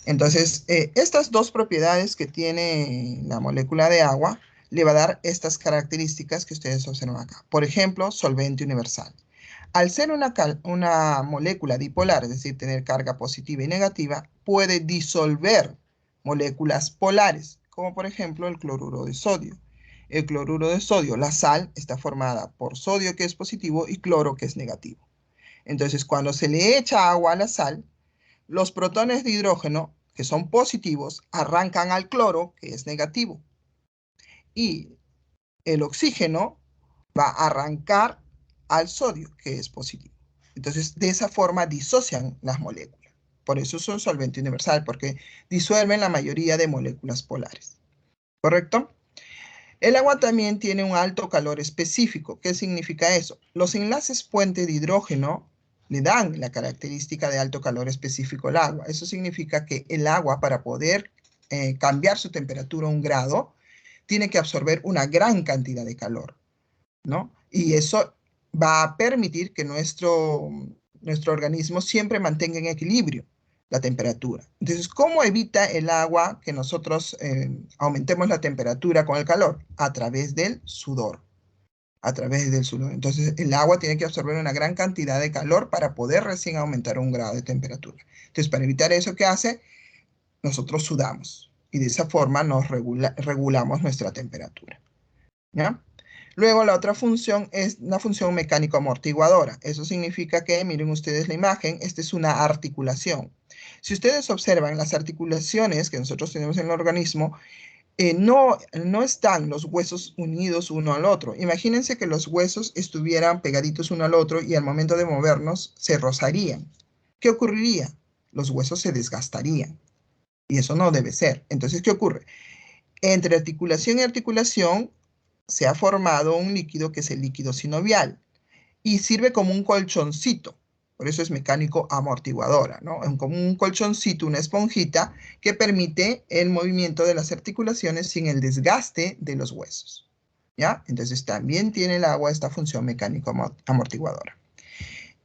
Entonces, estas dos propiedades que tiene la molécula de agua le va a dar estas características que ustedes observan acá. Por ejemplo, solvente universal. Al ser una molécula dipolar, es decir, tener carga positiva y negativa, puede disolver moléculas polares, como por ejemplo el cloruro de sodio. El cloruro de sodio, la sal, está formada por sodio, que es positivo, y cloro, que es negativo. Entonces, cuando se le echa agua a la sal, los protones de hidrógeno, que son positivos, arrancan al cloro, que es negativo. Y el oxígeno va a arrancar al sodio, que es positivo. Entonces, de esa forma disocian las moléculas. Por eso es un solvente universal, porque disuelven la mayoría de moléculas polares. ¿Correcto? El agua también tiene un alto calor específico. ¿Qué significa eso? Los enlaces puente de hidrógeno le dan la característica de alto calor específico al agua. Eso significa que el agua, para poder cambiar su temperatura a 1 grado, tiene que absorber una gran cantidad de calor, ¿no? Y eso va a permitir que nuestro organismo siempre mantenga en equilibrio la temperatura. Entonces, ¿cómo evita el agua que nosotros aumentemos la temperatura con el calor? A través del sudor. A través del sudor. Entonces, el agua tiene que absorber una gran cantidad de calor para poder recién aumentar 1 grado de temperatura. Entonces, para evitar eso, ¿qué hace? Nosotros sudamos. Y de esa forma nos regulamos nuestra temperatura. ¿Ya? Luego la otra función es la función mecánico amortiguadora. Eso significa que, miren ustedes la imagen, esta es una articulación. Si ustedes observan las articulaciones que nosotros tenemos en el organismo, no están los huesos unidos uno al otro. Imagínense que los huesos estuvieran pegaditos uno al otro y al momento de movernos se rozarían. ¿Qué ocurriría? Los huesos se desgastarían. Y eso no debe ser. Entonces, ¿qué ocurre? Entre articulación y articulación se ha formado un líquido que es el líquido sinovial y sirve como un colchoncito. Por eso es mecánico amortiguadora, ¿no? Como un colchoncito, una esponjita que permite el movimiento de las articulaciones sin el desgaste de los huesos, ¿ya? Entonces también tiene el agua esta función mecánico amortiguadora.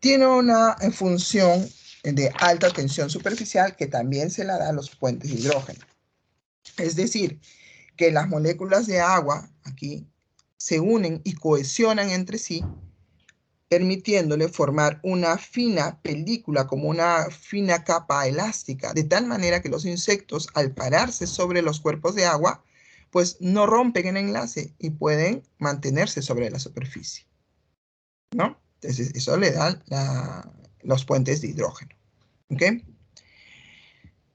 Tiene una función de alta tensión superficial que también se la da a los puentes de hidrógeno. Es decir, que las moléculas de agua aquí se unen y cohesionan entre sí, permitiéndole formar una fina película, como una fina capa elástica, de tal manera que los insectos, al pararse sobre los cuerpos de agua, pues no rompen el enlace y pueden mantenerse sobre la superficie, ¿no? Entonces, eso le da los puentes de hidrógeno, ¿ok?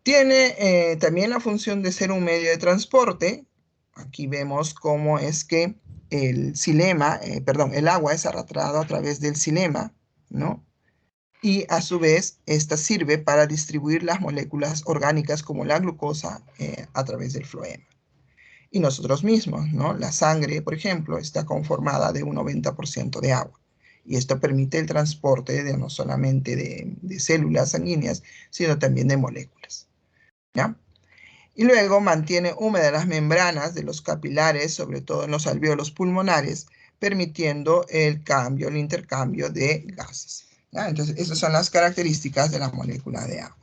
Tiene también la función de ser un medio de transporte. Aquí vemos cómo es que el agua es arrastrado a través del xilema, ¿no? Y a su vez, esta sirve para distribuir las moléculas orgánicas como la glucosa a través del floema. y nosotros mismos, ¿no? La sangre, por ejemplo, está conformada de un 90% de agua. Y esto permite el transporte de no solamente de células sanguíneas, sino también de moléculas, ¿ya? Y luego mantiene húmedas las membranas de los capilares, sobre todo en los alvéolos pulmonares, permitiendo el intercambio de gases, ¿ya? Entonces, esas son las características de la molécula de agua.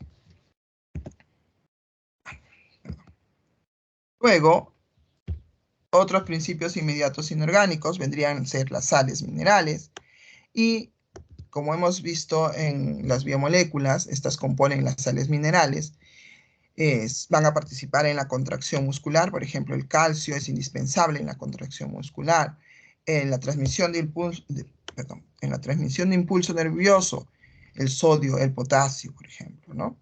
Luego, otros principios inmediatos inorgánicos vendrían a ser las sales minerales y, como hemos visto en las biomoléculas, estas componen las sales minerales, van a participar en la contracción muscular. Por ejemplo, el calcio es indispensable en la contracción muscular, en la transmisión de impulso nervioso, el sodio, el potasio, por ejemplo, ¿no?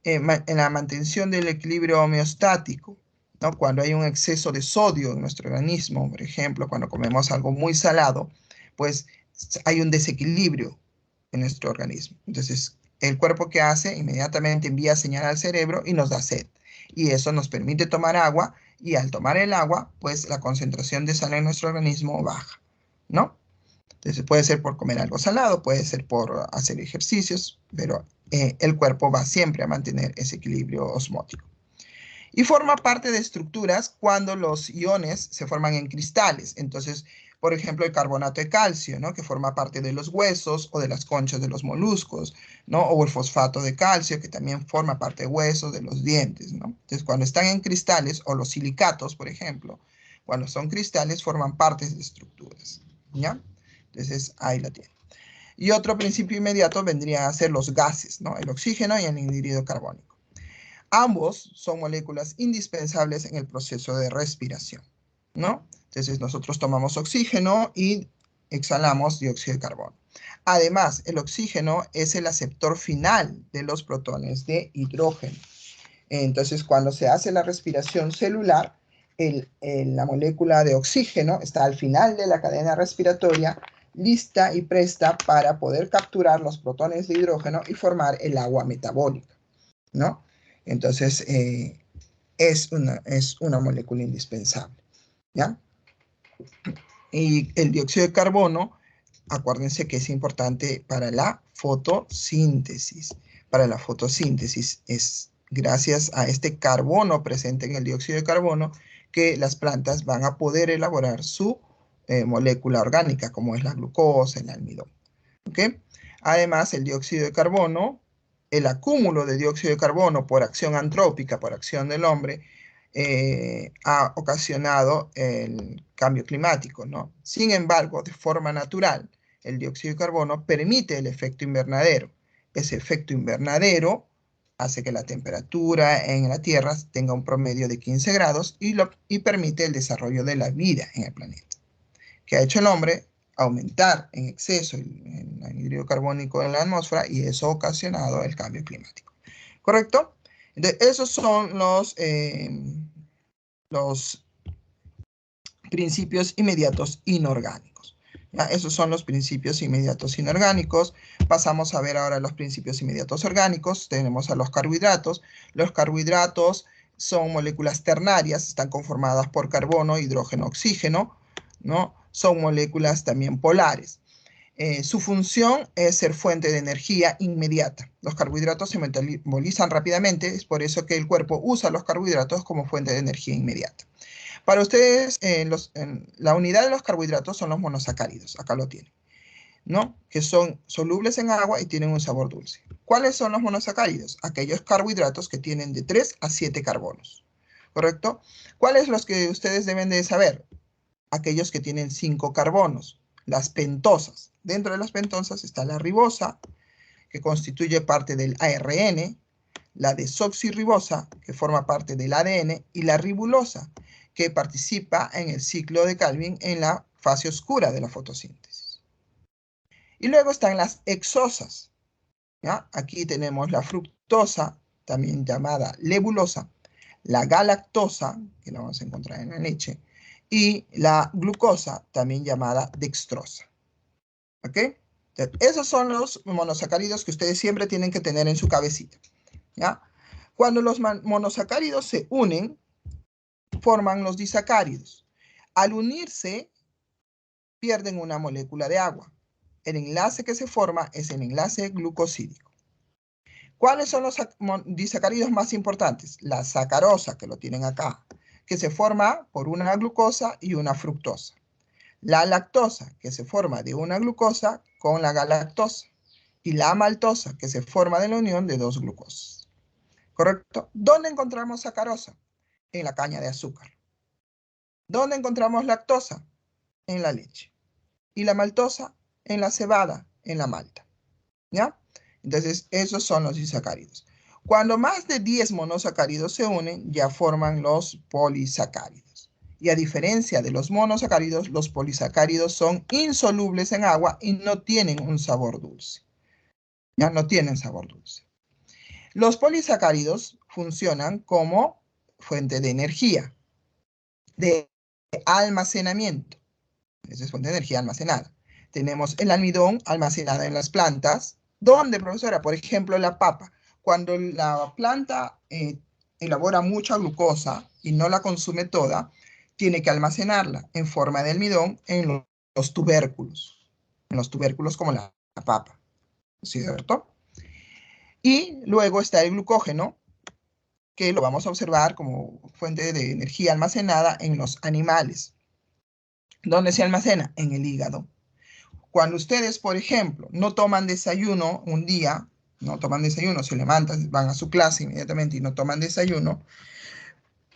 En la mantención del equilibrio homeostático, ¿no? Cuando hay un exceso de sodio en nuestro organismo, por ejemplo, cuando comemos algo muy salado, pues hay un desequilibrio en nuestro organismo. Entonces, el cuerpo, ¿qué hace? Inmediatamente envía señal al cerebro y nos da sed. Y eso nos permite tomar agua, y al tomar el agua, pues la concentración de sal en nuestro organismo baja, ¿no? Entonces puede ser por comer algo salado, puede ser por hacer ejercicios, pero el cuerpo va siempre a mantener ese equilibrio osmótico. Y forma parte de estructuras cuando los iones se forman en cristales. Entonces, por ejemplo, el carbonato de calcio, ¿no? Que forma parte de los huesos o de las conchas de los moluscos, ¿no? O el fosfato de calcio, que también forma parte de huesos de los dientes, ¿no? Entonces, cuando están en cristales, o los silicatos, por ejemplo, cuando son cristales, forman partes de estructuras, ¿ya? Entonces, ahí la tienen. Y otro principio inmediato vendría a ser los gases, ¿no? El oxígeno y el anhídrido carbónico. Ambos son moléculas indispensables en el proceso de respiración, ¿no? Entonces nosotros tomamos oxígeno y exhalamos dióxido de carbono. Además, el oxígeno es el aceptor final de los protones de hidrógeno. Entonces, cuando se hace la respiración celular, la molécula de oxígeno está al final de la cadena respiratoria, lista y presta para poder capturar los protones de hidrógeno y formar el agua metabólica, ¿no? Entonces, es una molécula indispensable, ¿ya? Y el dióxido de carbono, acuérdense que es importante para la fotosíntesis. Para la fotosíntesis es gracias a este carbono presente en el dióxido de carbono que las plantas van a poder elaborar su molécula orgánica, como es la glucosa, el almidón, ¿ok? Además, el dióxido de carbono, el acúmulo de dióxido de carbono por acción antrópica, por acción del hombre, ha ocasionado el cambio climático, ¿no? Sin embargo, de forma natural, el dióxido de carbono permite el efecto invernadero. Ese efecto invernadero hace que la temperatura en la Tierra tenga un promedio de 15 grados y permite el desarrollo de la vida en el planeta. ¿Qué ha hecho el hombre? Aumentar en exceso el anhídrido carbónico en la atmósfera, y eso ha ocasionado el cambio climático. ¿Correcto? Entonces, esos son los principios inmediatos inorgánicos, ¿ya? Esos son los principios inmediatos inorgánicos. Pasamos a ver ahora los principios inmediatos orgánicos. Tenemos a los carbohidratos. Los carbohidratos son moléculas ternarias, están conformadas por carbono, hidrógeno, oxígeno, ¿no? Son moléculas también polares. Su función es ser fuente de energía inmediata. Los carbohidratos se metabolizan rápidamente, es por eso que el cuerpo usa los carbohidratos como fuente de energía inmediata. Para ustedes, la unidad de los carbohidratos son los monosacáridos, acá lo tienen, ¿no? Que son solubles en agua y tienen un sabor dulce. ¿Cuáles son los monosacáridos? Aquellos carbohidratos que tienen de 3 a 7 carbonos, ¿correcto? ¿Cuáles los que ustedes deben de saber? Aquellos que tienen 5 carbonos, las pentosas. Dentro de las pentosas está la ribosa, que constituye parte del ARN, la desoxirribosa, que forma parte del ADN, y la ribulosa, que participa en el ciclo de Calvin en la fase oscura de la fotosíntesis. Y luego están las hexosas, ¿ya? Aquí tenemos la fructosa, también llamada lebulosa, la galactosa, que la vamos a encontrar en la leche, y la glucosa, también llamada dextrosa. ¿Ok? Entonces, esos son los monosacáridos que ustedes siempre tienen que tener en su cabecita, ¿ya? Cuando los monosacáridos se unen, forman los disacáridos. Al unirse, pierden una molécula de agua. El enlace que se forma es el enlace glucosídico. ¿Cuáles son los disacáridos más importantes? La sacarosa, que lo tienen acá, que se forma por una glucosa y una fructosa. La lactosa, que se forma de una glucosa con la galactosa. Y la maltosa, que se forma de la unión de dos glucosas. ¿Correcto? ¿Dónde encontramos sacarosa? En la caña de azúcar. ¿Dónde encontramos lactosa? En la leche. Y la maltosa en la cebada, en la malta. ¿Ya? Entonces, esos son los disacáridos. Cuando más de 10 monosacáridos se unen, ya forman los polisacáridos. Y a diferencia de los monosacáridos, los polisacáridos son insolubles en agua y no tienen un sabor dulce. Ya no tienen sabor dulce. Los polisacáridos funcionan como fuente de energía, de almacenamiento. Esa es fuente de energía almacenada. Tenemos el almidón almacenado en las plantas. ¿Dónde, profesora? Por ejemplo, la papa. Cuando la planta elabora mucha glucosa y no la consume toda, tiene que almacenarla en forma de almidón en los tubérculos. En los tubérculos como la papa. ¿Cierto? Y luego está el glucógeno, que lo vamos a observar como fuente de energía almacenada en los animales. ¿Dónde se almacena? En el hígado. Cuando ustedes, por ejemplo, no toman desayuno un día, no toman desayuno, se levantan, van a su clase inmediatamente y no toman desayuno,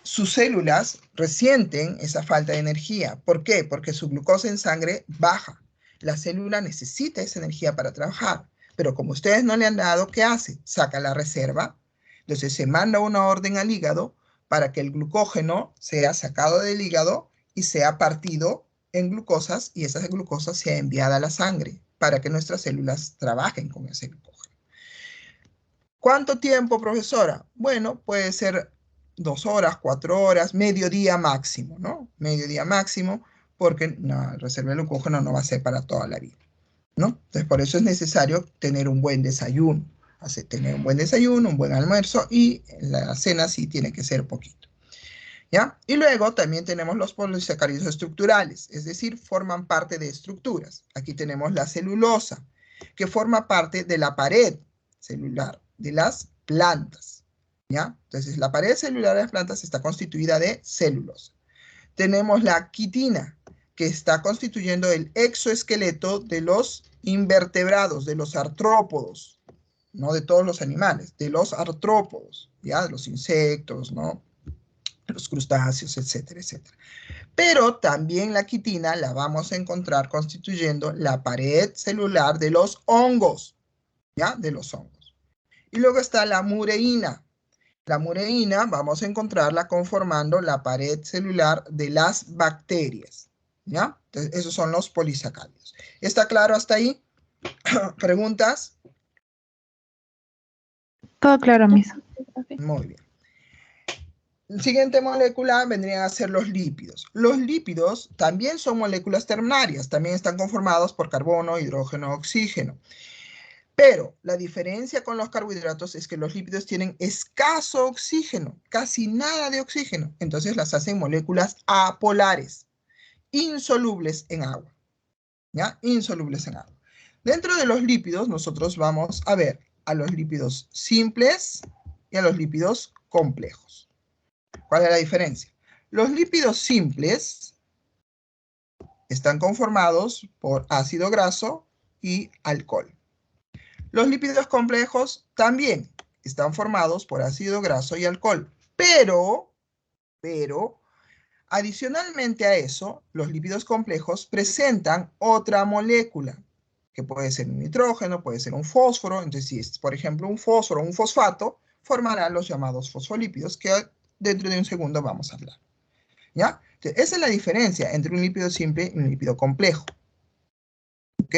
sus células resienten esa falta de energía. ¿Por qué? Porque su glucosa en sangre baja. La célula necesita esa energía para trabajar. Pero como ustedes no le han dado, ¿qué hace? Saca la reserva. Entonces se manda una orden al hígado para que el glucógeno sea sacado del hígado y sea partido en glucosas y esa glucosa sea enviada a la sangre para que nuestras células trabajen con ese glucógeno. ¿Cuánto tiempo, profesora? Bueno, puede ser 2 horas, 4 horas, mediodía máximo, ¿no? Mediodía máximo, porque la reserva de glucógeno no va a ser para toda la vida, ¿no? Entonces, por eso es necesario tener un buen desayuno. Tener un buen desayuno, un buen almuerzo y la cena sí tiene que ser poquito. ¿Ya? Y luego también tenemos los polisacáridos estructurales, es decir, forman parte de estructuras. Aquí tenemos la celulosa, que forma parte de la pared celular de las plantas. ¿Ya? Entonces, la pared celular de las plantas está constituida de celulosa. Tenemos la quitina, que está constituyendo el exoesqueleto de los invertebrados, de los artrópodos, no de todos los animales, de los artrópodos, ¿ya? De los insectos, ¿no? Los crustáceos, etcétera, etcétera. Pero también la quitina la vamos a encontrar constituyendo la pared celular de los hongos, ¿ya? De los hongos. Y luego está la mureína. La mureína vamos a encontrarla conformando la pared celular de las bacterias, ¿ya? Entonces, esos son los polisacáridos. ¿Está claro hasta ahí? ¿Preguntas? Todo claro, Miss. Muy bien. La siguiente molécula vendrían a ser los lípidos. Los lípidos también son moléculas ternarias, también están conformados por carbono, hidrógeno, oxígeno. Pero la diferencia con los carbohidratos es que los lípidos tienen escaso oxígeno, casi nada de oxígeno. Entonces las hacen moléculas apolares, insolubles en agua. ¿Ya? Insolubles en agua. Dentro de los lípidos nosotros vamos a ver a los lípidos simples y a los lípidos complejos. ¿Cuál es la diferencia? Los lípidos simples están conformados por ácido graso y alcohol. Los lípidos complejos también están formados por ácido graso y alcohol. Pero, adicionalmente a eso, los lípidos complejos presentan otra molécula, que puede ser un nitrógeno, puede ser un fósforo. Entonces, si es, por ejemplo, un fósforo o un fosfato, formarán los llamados fosfolípidos, que dentro de un segundo vamos a hablar. ¿Ya? Entonces, esa es la diferencia entre un lípido simple y un lípido complejo. ¿Ok?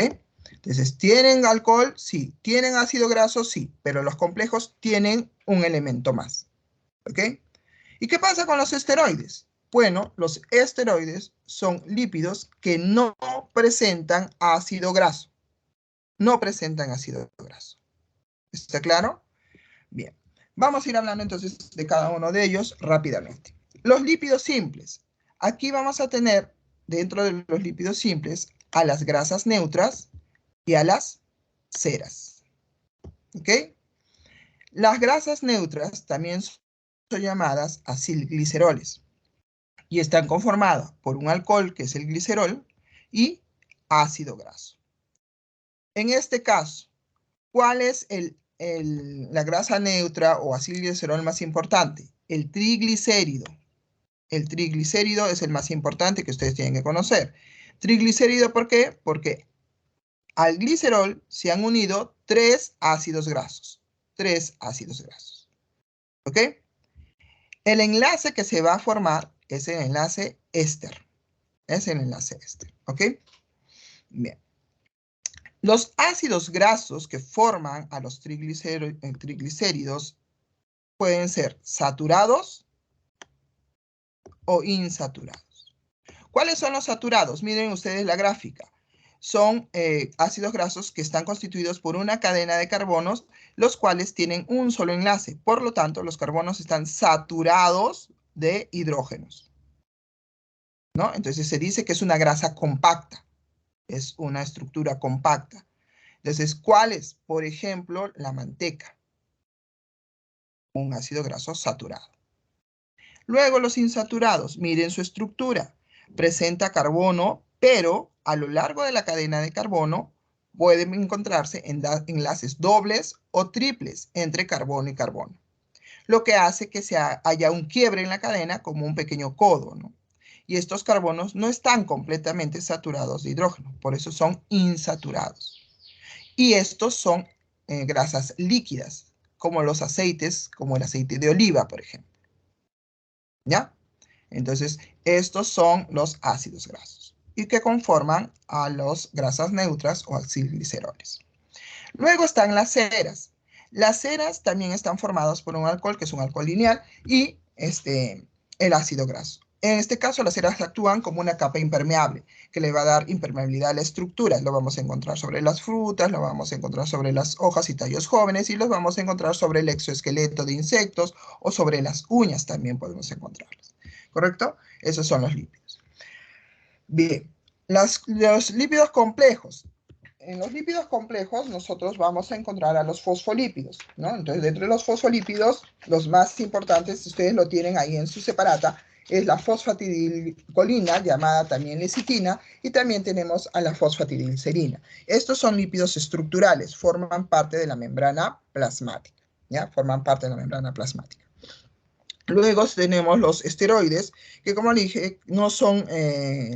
Entonces, ¿tienen alcohol? Sí. ¿Tienen ácido graso? Sí. Pero los complejos tienen un elemento más. ¿Ok? ¿Y qué pasa con los esteroides? Bueno, los esteroides son lípidos que no presentan ácido graso. No presentan ácido graso. ¿Está claro? Bien. Vamos a ir hablando entonces de cada uno de ellos rápidamente. Los lípidos simples. Aquí vamos a tener, dentro de los lípidos simples, a las grasas neutras y a las ceras. ¿Ok? Las grasas neutras también son llamadas acilgliceroles y están conformadas por un alcohol, que es el glicerol, y ácido graso. En este caso, ¿cuál es la grasa neutra o acilglicerol más importante? El triglicérido. El triglicérido es el más importante que ustedes tienen que conocer. Triglicérido, ¿por qué? Porque al glicerol se han unido 3 ácidos grasos. 3 ácidos grasos. ¿Ok? El enlace que se va a formar es el enlace éster. Es el enlace éster. ¿Ok? Bien. Los ácidos grasos que forman a los triglicéridos pueden ser saturados o insaturados. ¿Cuáles son los saturados? Miren ustedes la gráfica. Son ácidos grasos que están constituidos por una cadena de carbonos, los cuales tienen un solo enlace. Por lo tanto, los carbonos están saturados de hidrógenos, ¿no? Entonces se dice que es una grasa compacta. Es una estructura compacta. Entonces, ¿cuáles? Por ejemplo, la manteca. Un ácido graso saturado. Luego los insaturados. Miren su estructura. Presenta carbono, pero a lo largo de la cadena de carbono pueden encontrarse enlaces dobles o triples entre carbono y carbono. Lo que hace que haya un quiebre en la cadena como un pequeño codo, ¿no? Y estos carbonos no están completamente saturados de hidrógeno, por eso son insaturados. Y estos son grasas líquidas, como los aceites, como el aceite de oliva, por ejemplo. ¿Ya? Entonces, estos son los ácidos grasos y que conforman a las grasas neutras o acilgliceroles. Luego están las ceras. Las ceras también están formadas por un alcohol, que es un alcohol lineal, y el ácido graso. En este caso, las ceras actúan como una capa impermeable, que le va a dar impermeabilidad a la estructura. Lo vamos a encontrar sobre las frutas, lo vamos a encontrar sobre las hojas y tallos jóvenes, y los vamos a encontrar sobre el exoesqueleto de insectos, o sobre las uñas también podemos encontrarlos. ¿Correcto? Esos son los lípidos. Bien, los lípidos complejos. En los lípidos complejos nosotros vamos a encontrar a los fosfolípidos, ¿no? Entonces, dentro de los fosfolípidos, los más importantes, ustedes lo tienen ahí en su separata, es la fosfatidilcolina, llamada también lecitina, y también tenemos a la fosfatidilcerina. Estos son lípidos estructurales, forman parte de la membrana plasmática, ¿ya? Forman parte de la membrana plasmática. Luego tenemos los esteroides, que como dije, no son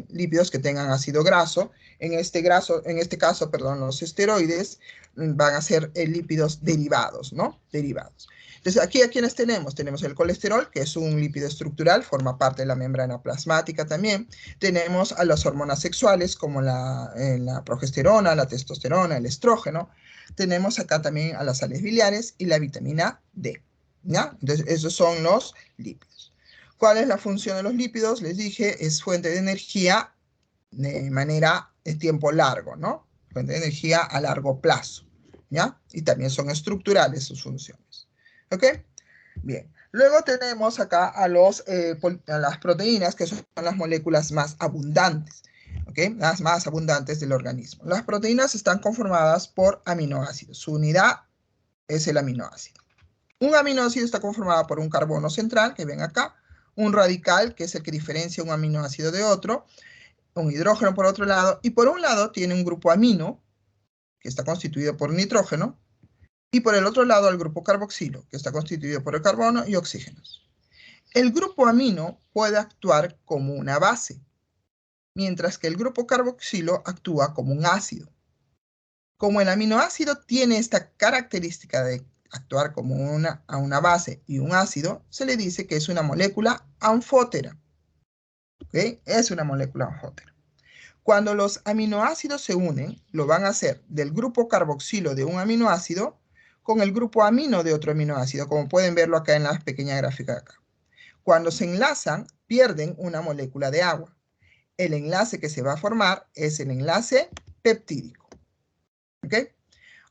lípidos que tengan ácido graso. En este caso, los esteroides van a ser lípidos derivados, ¿no? Derivados. Entonces, aquí a quienes tenemos. Tenemos el colesterol, que es un lípido estructural, forma parte de la membrana plasmática también. Tenemos a las hormonas sexuales, como la progesterona, la testosterona, el estrógeno. Tenemos acá también a las sales biliares y la vitamina D. ¿Ya? Entonces, esos son los lípidos. ¿Cuál es la función de los lípidos? Les dije, es fuente de energía de tiempo largo, ¿no? Fuente de energía a largo plazo, ¿ya? Y también son estructurales sus funciones. ¿Ok? Bien. Luego tenemos acá a las proteínas, que son las moléculas más abundantes, ¿ok? Las más abundantes del organismo. Las proteínas están conformadas por aminoácidos. Su unidad es el aminoácido. Un aminoácido está conformado por un carbono central, que ven acá, un radical, que es el que diferencia un aminoácido de otro, un hidrógeno por otro lado, y por un lado tiene un grupo amino, que está constituido por nitrógeno, y por el otro lado el grupo carboxilo, que está constituido por el carbono y oxígenos. El grupo amino puede actuar como una base, mientras que el grupo carboxilo actúa como un ácido. Como el aminoácido tiene esta característica de actuar como una base y un ácido, se le dice que es una molécula anfótera. ¿Okay? Es una molécula anfótera. Cuando los aminoácidos se unen, lo van a hacer del grupo carboxilo de un aminoácido con el grupo amino de otro aminoácido, como pueden verlo acá en la pequeña gráfica de acá. Cuando se enlazan, pierden una molécula de agua. El enlace que se va a formar es el enlace peptídico. ¿Ok?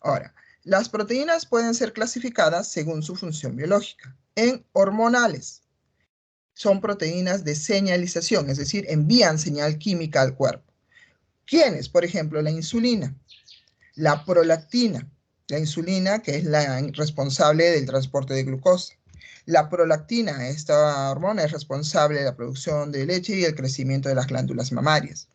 Ahora, las proteínas pueden ser clasificadas según su función biológica en hormonales. son proteínas de señalización, es decir, envían señal química al cuerpo. ¿Quiénes? Por ejemplo, la insulina, la prolactina, la insulina que es la responsable del transporte de glucosa. La prolactina, esta hormona es responsable de la producción de leche y el crecimiento de las glándulas mamarias.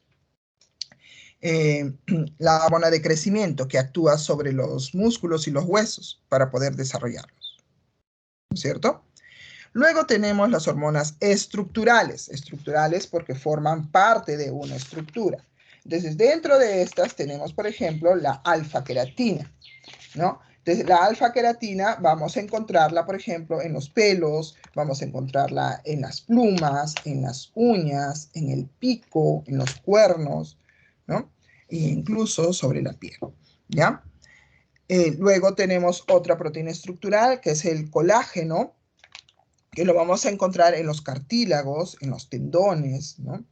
La hormona de crecimiento que actúa sobre los músculos y los huesos para poder desarrollarlos, ¿no es cierto? Luego tenemos las hormonas estructurales porque forman parte de una estructura. Entonces, dentro de estas tenemos, por ejemplo, la alfa-queratina, ¿no? Entonces, la alfa-queratina vamos a encontrarla, por ejemplo, en los pelos, vamos a encontrarla en las plumas, en las uñas, en el pico, en los cuernos, ¿no? E incluso sobre la piel, ¿ya? Luego tenemos otra proteína estructural, que es el colágeno, que lo vamos a encontrar en los cartílagos, en los tendones, ¿no?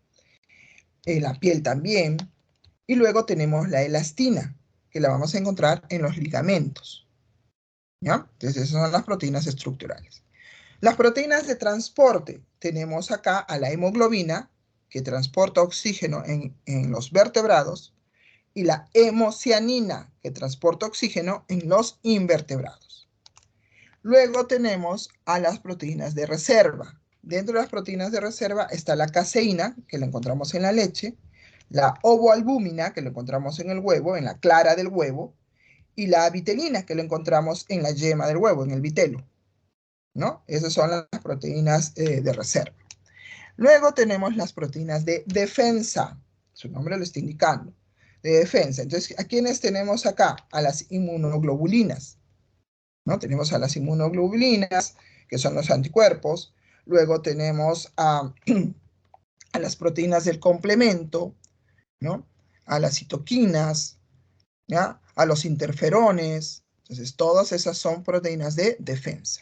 En la piel también. Y luego tenemos la elastina, que la vamos a encontrar en los ligamentos, ¿ya? Entonces esas son las proteínas estructurales. Las proteínas de transporte, tenemos acá a la hemoglobina, que transporta oxígeno en los vertebrados, y la hemocianina, que transporta oxígeno en los invertebrados. Luego tenemos a las proteínas de reserva. Dentro de las proteínas de reserva está la caseína, que la encontramos en la leche, la ovoalbúmina, que lo encontramos en el huevo, en la clara del huevo, y la vitelina, que lo encontramos en la yema del huevo, en el vitelo, ¿no? Esas son las proteínas de reserva. Luego tenemos las proteínas de defensa, su nombre lo está indicando, de defensa. Entonces, ¿a quiénes tenemos acá? A las inmunoglobulinas, ¿no? Tenemos a las inmunoglobulinas, que son los anticuerpos. Luego tenemos a las proteínas del complemento, ¿no? A las citoquinas, ¿ya? A los interferones. Entonces, todas esas son proteínas de defensa.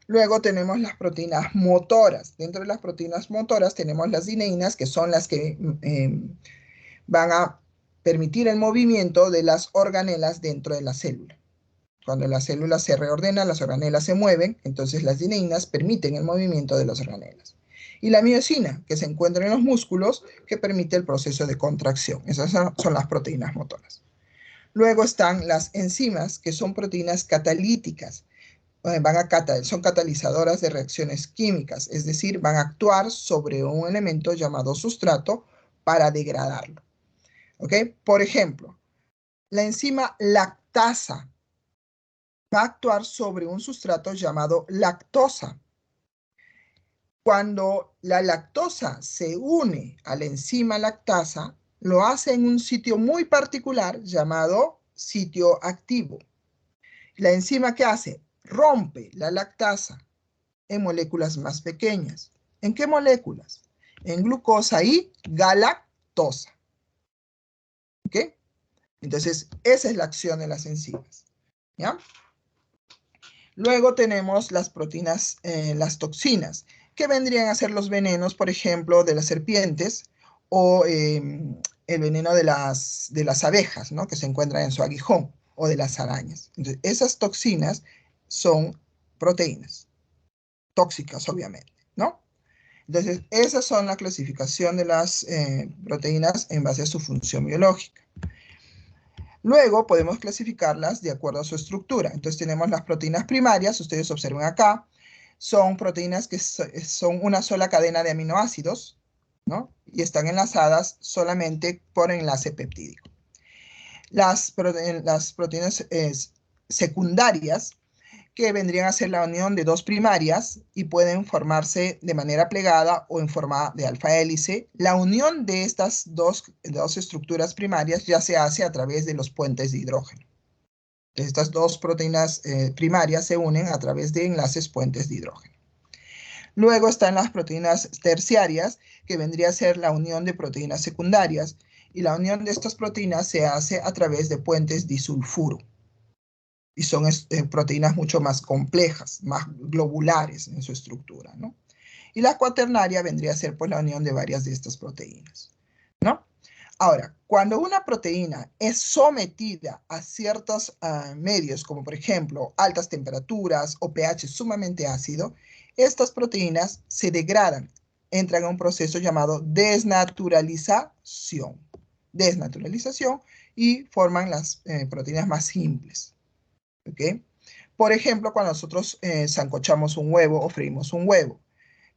Luego tenemos las proteínas motoras. Dentro de las proteínas motoras tenemos las dineínas, que son las que van a permitir el movimiento de las organelas dentro de la célula. Cuando la célula se reordena, las organelas se mueven, entonces las dineínas permiten el movimiento de las organelas. Y la miosina, que se encuentra en los músculos, que permite el proceso de contracción. Esas son las proteínas motoras. Luego están las enzimas, que son proteínas catalíticas. Son catalizadoras de reacciones químicas, es decir, van a actuar sobre un elemento llamado sustrato para degradarlo. ¿Ok? Por ejemplo, la enzima lactasa va a actuar sobre un sustrato llamado lactosa. Cuando la lactosa se une a la enzima lactasa, lo hace en un sitio muy particular llamado sitio activo. La enzima que hace rompe la lactasa en moléculas más pequeñas. ¿En qué moléculas? En glucosa y galactosa. ¿Ok? Entonces, esa es la acción de las enzimas. ¿Ya? Luego tenemos las proteínas, las toxinas, que vendrían a ser los venenos, por ejemplo, de las serpientes o el veneno de las abejas, ¿no? Que se encuentran en su aguijón, o de las arañas. Entonces, esas toxinas son proteínas tóxicas, obviamente, ¿no? Entonces, esas son la clasificación de las proteínas en base a su función biológica. Luego podemos clasificarlas de acuerdo a su estructura. Entonces tenemos las proteínas primarias, ustedes observen acá, son proteínas que son una sola cadena de aminoácidos, ¿no? Y están enlazadas solamente por enlace peptídico. Las proteínas secundarias, que vendrían a ser la unión de dos primarias y pueden formarse de manera plegada o en forma de alfa hélice. La unión de estas dos estructuras primarias ya se hace a través de los puentes de hidrógeno. Entonces, estas dos proteínas primarias se unen a través de enlaces puentes de hidrógeno. Luego están las proteínas terciarias, que vendría a ser la unión de proteínas secundarias, y la unión de estas proteínas se hace a través de puentes disulfuro. Y son proteínas mucho más complejas, más globulares en su estructura, ¿no? Y la cuaternaria vendría a ser pues la unión de varias de estas proteínas, ¿no? Ahora, cuando una proteína es sometida a ciertos medios, como por ejemplo altas temperaturas o pH sumamente ácido, estas proteínas se degradan, entran a un proceso llamado desnaturalización. Desnaturalización y forman las proteínas más simples. ¿Ok? Por ejemplo, cuando nosotros sancochamos un huevo o freímos un huevo,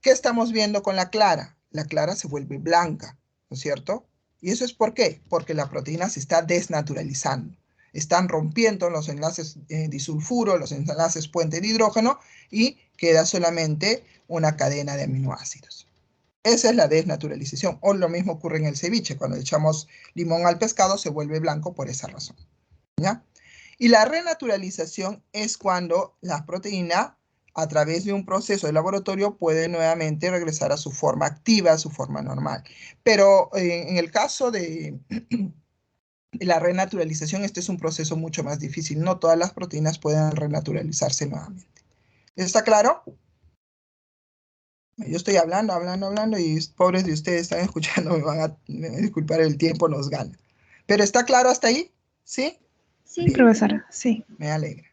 ¿qué estamos viendo con la clara? La clara se vuelve blanca, ¿no es cierto? ¿Y eso es por qué? Porque la proteína se está desnaturalizando. Están rompiendo los enlaces disulfuro, los enlaces puente de hidrógeno y queda solamente una cadena de aminoácidos. Esa es la desnaturalización. O lo mismo ocurre en el ceviche. Cuando echamos limón al pescado se vuelve blanco por esa razón. ¿Ya? Y la renaturalización es cuando la proteína, a través de un proceso de laboratorio, puede nuevamente regresar a su forma activa, a su forma normal. Pero en el caso de la renaturalización, este es un proceso mucho más difícil. No todas las proteínas pueden renaturalizarse nuevamente. ¿Está claro? Yo estoy hablando y pobres de ustedes están escuchando, me van a disculpar, el tiempo nos gana. ¿Pero está claro hasta ahí? ¿Sí? Sí, profesora, sí. Me alegra.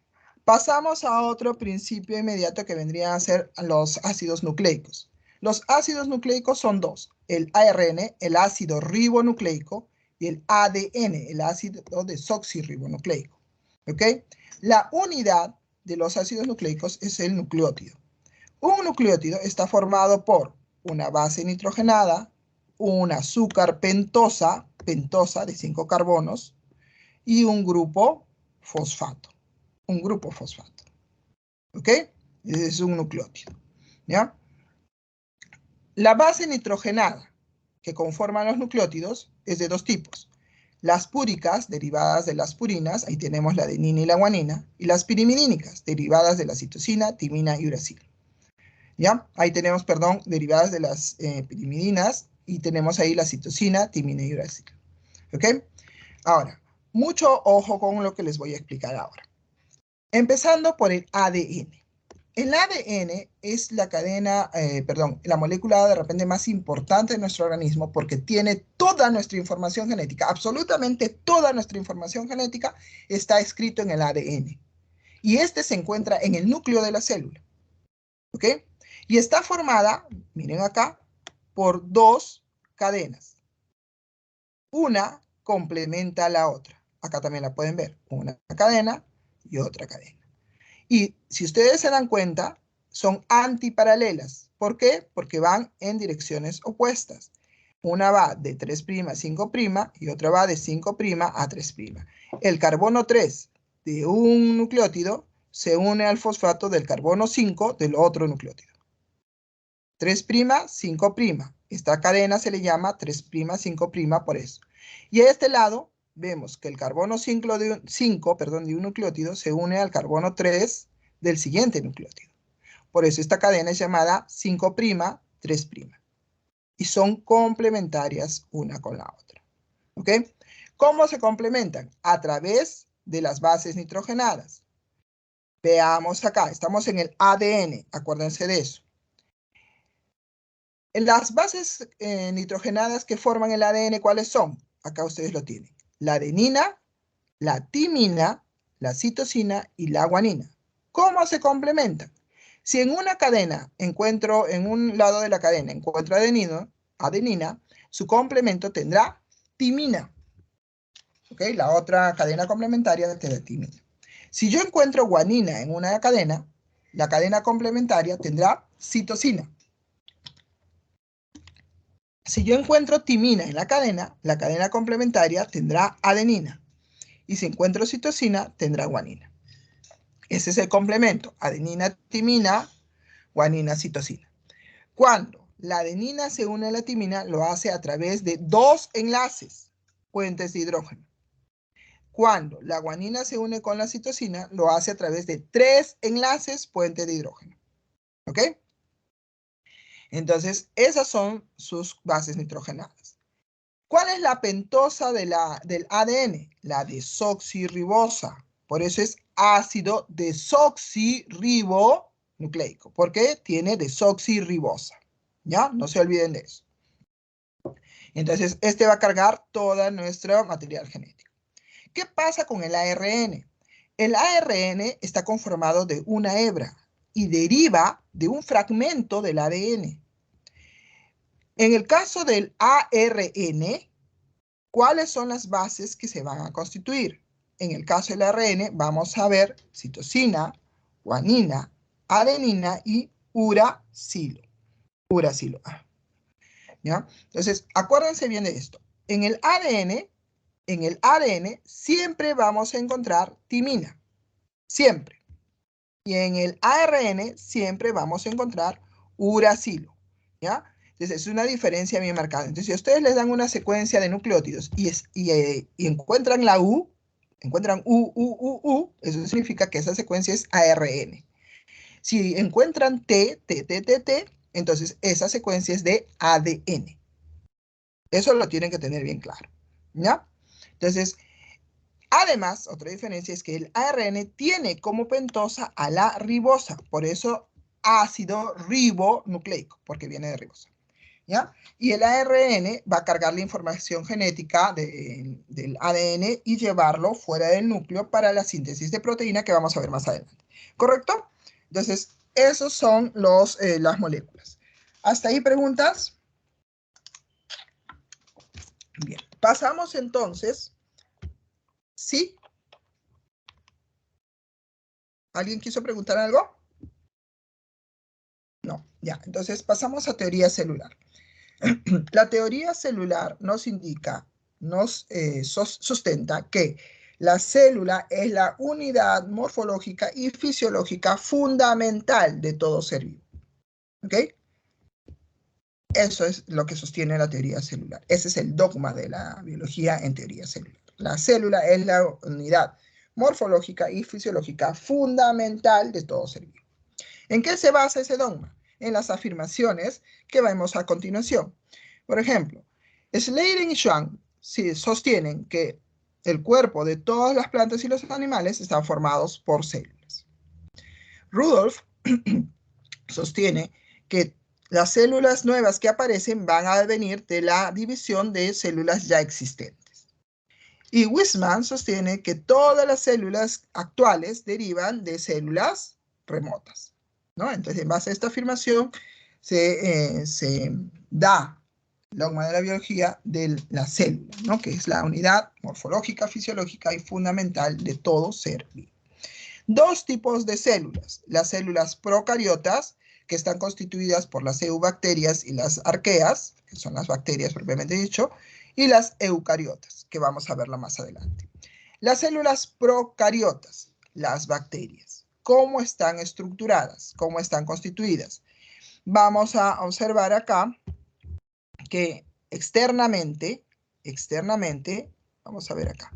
Pasamos a otro principio inmediato que vendrían a ser los ácidos nucleicos. Los ácidos nucleicos son dos, el ARN, el ácido ribonucleico, y el ADN, el ácido desoxirribonucleico. ¿Ok? La unidad de los ácidos nucleicos es el nucleótido. Un nucleótido está formado por una base nitrogenada, un azúcar pentosa de 5 carbonos, y un grupo fosfato. Un grupo fosfato. ¿Ok? Ese es un nucleótido. ¿Ya? La base nitrogenada que conforman los nucleótidos es de dos tipos. Las púricas, derivadas de las purinas, ahí tenemos la adenina y la guanina, y las pirimidínicas, derivadas de la citosina, timina y uracilo. ¿Ya? Ahí tenemos, perdón, derivadas de las pirimidinas, y tenemos ahí la citosina, timina y uracilo. ¿Ok? Ahora, mucho ojo con lo que les voy a explicar ahora. Empezando por el ADN. El ADN es la cadena, la molécula de repente más importante de nuestro organismo porque tiene toda nuestra información genética, absolutamente toda nuestra información genética está escrito en el ADN. Y este se encuentra en el núcleo de la célula. ¿Ok? Y está formada, miren acá, por dos cadenas. Una complementa a la otra. Acá también la pueden ver. Una cadena y otra cadena. Y si ustedes se dan cuenta, son antiparalelas. ¿Por qué? Porque van en direcciones opuestas. Una va de 3' a 5' y otra va de 5' a 3'. El carbono 3 de un nucleótido se une al fosfato del carbono 5 del otro nucleótido. 3', 5'. Esta cadena se le llama 3', 5' por eso. Y a este lado vemos que el carbono 5 de un nucleótido se une al carbono 3 del siguiente nucleótido. Por eso esta cadena es llamada 5', 3'. Y son complementarias una con la otra. ¿Ok? ¿Cómo se complementan? A través de las bases nitrogenadas. Veamos acá, estamos en el ADN, acuérdense de eso. Las bases nitrogenadas que forman el ADN, ¿cuáles son? Acá ustedes lo tienen. La adenina, la timina, la citosina y la guanina. ¿Cómo se complementan? Si en una cadena encuentro, en un lado de la cadena encuentro adenina, su complemento tendrá timina. ¿Ok? La otra cadena complementaria tendrá timina. Si yo encuentro guanina en una cadena, la cadena complementaria tendrá citosina. Si yo encuentro timina en la cadena complementaria tendrá adenina. Y si encuentro citosina, tendrá guanina. Ese es el complemento. Adenina, timina, guanina, citosina. Cuando la adenina se une a la timina, lo hace a través de dos enlaces, puentes de hidrógeno. Cuando la guanina se une con la citosina, lo hace a través de 3 enlaces, puentes de hidrógeno. ¿Ok? Entonces, esas son sus bases nitrogenadas. ¿Cuál es la pentosa del ADN? La desoxirribosa. Por eso es ácido desoxirribonucleico. ¿Por qué? Tiene desoxirribosa. ¿Ya? No se olviden de eso. Entonces, este va a cargar todo nuestro material genético. ¿Qué pasa con el ARN? El ARN está conformado de una hebra y deriva de un fragmento del ADN. En el caso del ARN, ¿cuáles son las bases que se van a constituir? En el caso del ARN vamos a ver citosina, guanina, adenina y uracilo. ¿Ya? Entonces, acuérdense bien de esto. En el ADN siempre vamos a encontrar timina. Siempre. Y en el ARN siempre vamos a encontrar uracilo. ¿Ya? Entonces, es una diferencia bien marcada. Entonces, si a ustedes les dan una secuencia de nucleótidos y encuentran la U, encuentran U, eso significa que esa secuencia es ARN. Si encuentran T, entonces esa secuencia es de ADN. Eso lo tienen que tener bien claro, ¿ya? Entonces, además, otra diferencia es que el ARN tiene como pentosa a la ribosa, por eso ácido ribonucleico, porque viene de ribosa, ¿ya? Y el ARN va a cargar la información genética del ADN y llevarlo fuera del núcleo para la síntesis de proteína que vamos a ver más adelante, ¿correcto? Entonces, esos son las moléculas. ¿Hasta ahí preguntas? Bien, pasamos entonces. ¿Sí? ¿Alguien quiso preguntar algo? No, ya. Entonces pasamos a teoría celular. La teoría celular nos indica, sustenta que la célula es la unidad morfológica y fisiológica fundamental de todo ser vivo. ¿Ok? Eso es lo que sostiene la teoría celular. Ese es el dogma de la biología en teoría celular. La célula es la unidad morfológica y fisiológica fundamental de todo ser vivo. ¿En qué se basa ese dogma? En las afirmaciones que vemos a continuación. Por ejemplo, Slater y Schwann sostienen que el cuerpo de todas las plantas y los animales están formados por células. Rudolph sostiene que las células nuevas que aparecen van a venir de la división de células ya existentes. Y Weismann sostiene que todas las células actuales derivan de células remotas, ¿no? Entonces, en base a esta afirmación, se da el dogma de la biología de la célula, ¿no? Que es la unidad morfológica, fisiológica y fundamental de todo ser vivo. Dos tipos de células: las células procariotas, que están constituidas por las eubacterias y las arqueas, que son las bacterias propiamente dicho, y las eucariotas, que vamos a verla más adelante. Las células procariotas, las bacterias, ¿cómo están estructuradas? ¿Cómo están constituidas? Vamos a observar acá que externamente, vamos a ver acá,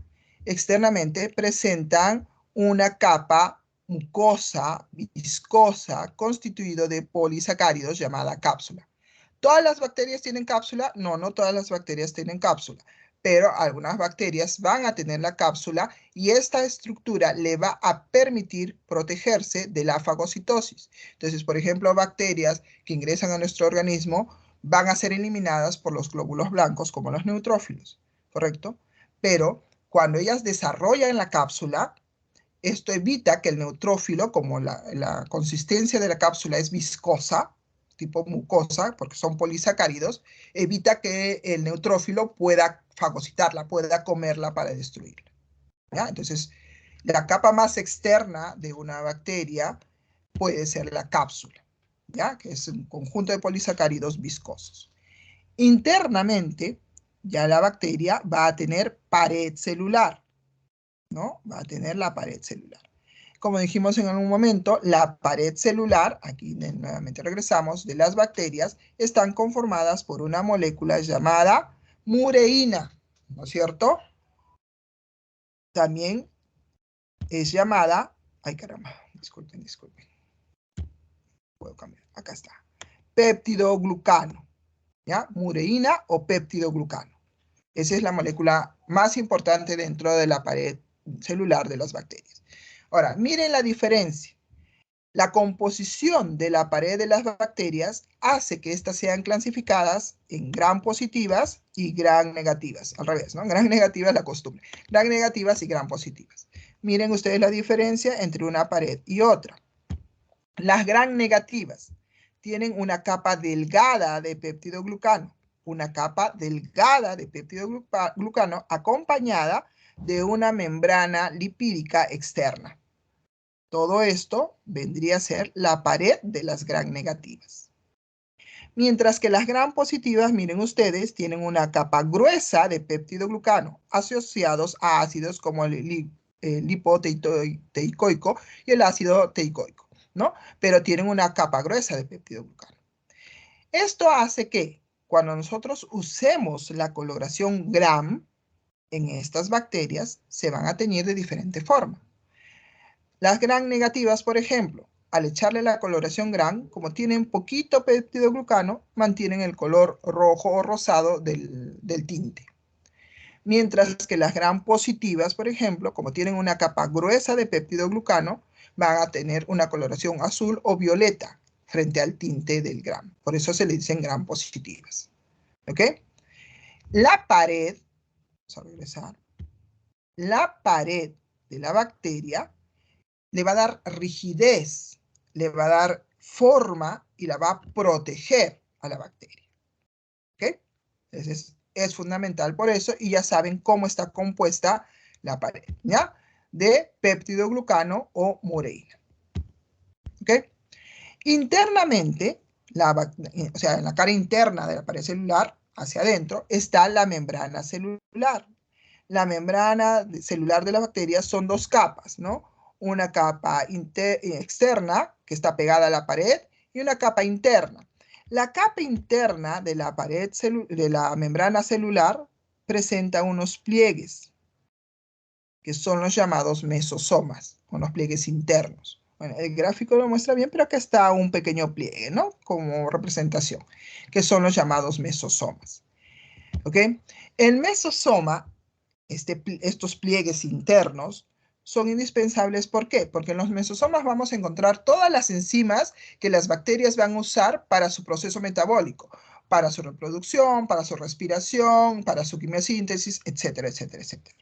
externamente presentan una capa mucosa, viscosa, constituido de polisacáridos llamada cápsula. ¿Todas las bacterias tienen cápsula? No, no todas las bacterias tienen cápsula, pero algunas bacterias van a tener la cápsula y esta estructura le va a permitir protegerse de la fagocitosis. Entonces, por ejemplo, bacterias que ingresan a nuestro organismo van a ser eliminadas por los glóbulos blancos como los neutrófilos, ¿correcto? Pero cuando ellas desarrollan la cápsula, esto evita que el neutrófilo, como la consistencia de la cápsula es viscosa, tipo mucosa, porque son polisacáridos, evita que el neutrófilo pueda fagocitarla, pueda comerla para destruirla, ¿ya? Entonces, la capa más externa de una bacteria puede ser la cápsula, ¿ya? Que es un conjunto de polisacáridos viscosos. Internamente, ya la bacteria va a tener pared celular, ¿no? Va a tener la pared celular. Como dijimos en algún momento, la pared celular, aquí nuevamente regresamos, de las bacterias, están conformadas por una molécula llamada mureína, ¿no es cierto? También es llamada, ay caramba, disculpen, puedo cambiar, acá está, péptidoglucano, ¿ya? Mureína o péptidoglucano. Esa es la molécula más importante dentro de la pared celular de las bacterias. Ahora, miren la diferencia. La composición de la pared de las bacterias hace que éstas sean clasificadas en gram positivas y gram negativas. Al revés, ¿no? Gram negativa es la costumbre. Gram negativas y gram positivas. Miren ustedes la diferencia entre una pared y otra. Las gram negativas tienen una capa delgada de peptidoglucano, una capa delgada de peptidoglucano acompañada de una membrana lipídica externa. Todo esto vendría a ser la pared de las gram negativas. Mientras que las gram positivas, miren ustedes, tienen una capa gruesa de peptidoglucano asociados a ácidos como el lipoteicoico y el ácido teicoico, ¿no? Pero tienen una capa gruesa de peptidoglucano. Esto hace que cuando nosotros usemos la coloración gram en estas bacterias, se van a teñir de diferente forma. Las gram negativas, por ejemplo, al echarle la coloración gram, como tienen poquito peptidoglucano, mantienen el color rojo o rosado del tinte. Mientras que las gram positivas, por ejemplo, como tienen una capa gruesa de peptidoglucano, van a tener una coloración azul o violeta frente al tinte del gram. Por eso se le dicen gram positivas. ¿Ok? La pared, vamos a regresar, la pared de la bacteria le va a dar rigidez, le va a dar forma y la va a proteger a la bacteria. ¿Ok? Entonces es fundamental por eso y ya saben cómo está compuesta la pared, ¿ya? De peptidoglucano o moreína. ¿Ok? Internamente, o sea, en la cara interna de la pared celular, hacia adentro, está la membrana celular. La membrana celular de la bacteria son dos capas, ¿no? Una capa externa, que está pegada a la pared, y una capa interna. La capa interna de la pared de la membrana celular presenta unos pliegues, que son los llamados mesosomas, unos pliegues internos. Bueno, el gráfico lo muestra bien, pero acá está un pequeño pliegue, ¿no? Como representación, que son los llamados mesosomas. ¿Ok? El mesosoma, estos pliegues internos, son indispensables. ¿Por qué? Porque en los mesosomas vamos a encontrar todas las enzimas que las bacterias van a usar para su proceso metabólico, para su reproducción, para su respiración, para su quimiosíntesis, etcétera, etcétera, etcétera.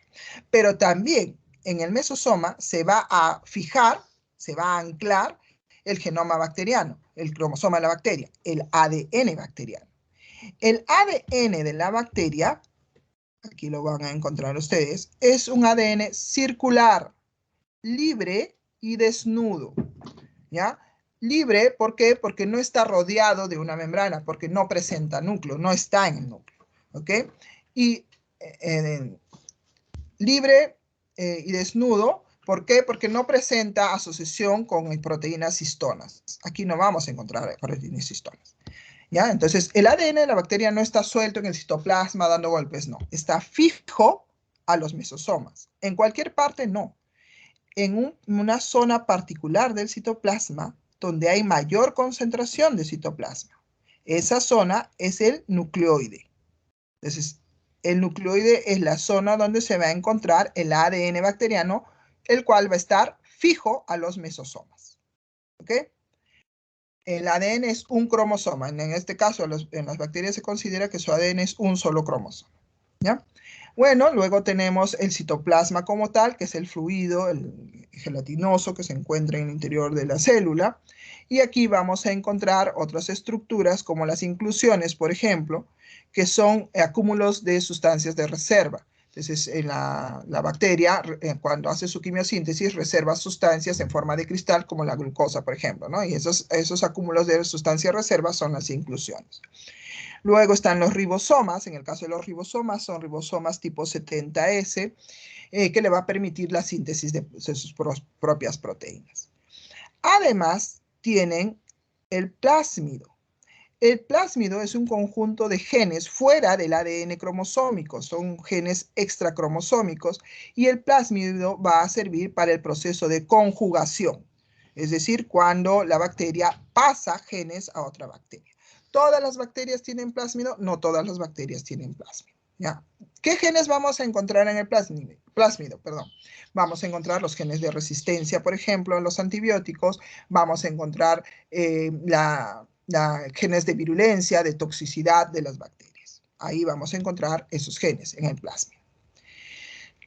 Pero también en el mesosoma se va a fijar, se va a anclar el genoma bacteriano, el cromosoma de la bacteria, el ADN bacteriano. El ADN de la bacteria, aquí lo van a encontrar ustedes, es un ADN circular, libre y desnudo, ¿ya? Libre, ¿por qué? Porque no está rodeado de una membrana, porque no presenta núcleo, no está en el núcleo, ¿ok? Y libre y desnudo, ¿por qué? Porque no presenta asociación con proteínas histonas. Aquí no vamos a encontrar proteínas histonas. ¿Ya? Entonces, el ADN de la bacteria no está suelto en el citoplasma dando golpes, no. Está fijo a los mesosomas. En cualquier parte, no. En una zona particular del citoplasma donde hay mayor concentración de citoplasma. Esa zona es el nucleoide. Entonces, el nucleoide es la zona donde se va a encontrar el ADN bacteriano, el cual va a estar fijo a los mesosomas. ¿Ok? El ADN es un cromosoma. En este caso, en las bacterias se considera que su ADN es un solo cromosoma. ¿Ya? Bueno, luego tenemos el citoplasma como tal, que es el fluido, el gelatinoso que se encuentra en el interior de la célula. Y aquí vamos a encontrar otras estructuras como las inclusiones, por ejemplo, que son acúmulos de sustancias de reserva. Entonces, la bacteria, cuando hace su quimiosíntesis, reserva sustancias en forma de cristal, como la glucosa, por ejemplo, ¿no? Y esos acúmulos de sustancias reserva son las inclusiones. Luego están los ribosomas. En el caso de los ribosomas, son ribosomas tipo 70S, que le va a permitir la síntesis de sus propias proteínas. Además, tienen el plásmido. El plásmido es un conjunto de genes fuera del ADN cromosómico, son genes extracromosómicos, y el plásmido va a servir para el proceso de conjugación, es decir, cuando la bacteria pasa genes a otra bacteria. ¿Todas las bacterias tienen plásmido? No todas las bacterias tienen plásmido. ¿Ya? ¿Qué genes vamos a encontrar en el plásmido? Vamos a encontrar los genes de resistencia, por ejemplo, en los antibióticos. Vamos a encontrar genes de virulencia, de toxicidad de las bacterias. Ahí vamos a encontrar esos genes en el plásmido.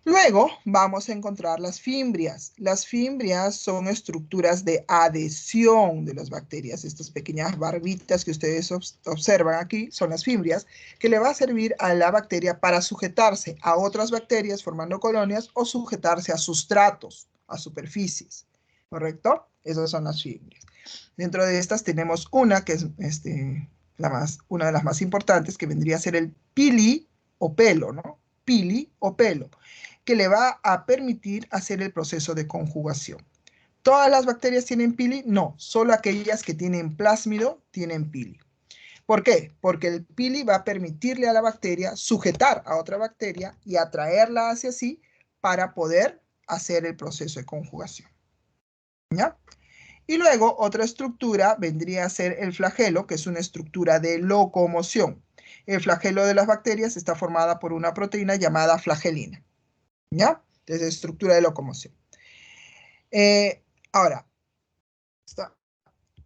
Luego vamos a encontrar las fimbrias. Las fimbrias son estructuras de adhesión de las bacterias. Estas pequeñas barbitas que ustedes observan aquí son las fimbrias, que le va a servir a la bacteria para sujetarse a otras bacterias formando colonias o sujetarse a sustratos, a superficies. ¿Correcto? Esas son las fimbrias. Dentro de estas tenemos una que es una de las más importantes, que vendría a ser el pili o pelo, ¿no? Pili o pelo, que le va a permitir hacer el proceso de conjugación. ¿Todas las bacterias tienen pili? No, solo aquellas que tienen plásmido tienen pili. ¿Por qué? Porque el pili va a permitirle a la bacteria sujetar a otra bacteria y atraerla hacia sí para poder hacer el proceso de conjugación. ¿Ya? Y luego otra estructura vendría a ser el flagelo, que es una estructura de locomoción. El flagelo de las bacterias está formada por una proteína llamada flagelina. ¿Ya? Entonces, estructura de locomoción. Ahora,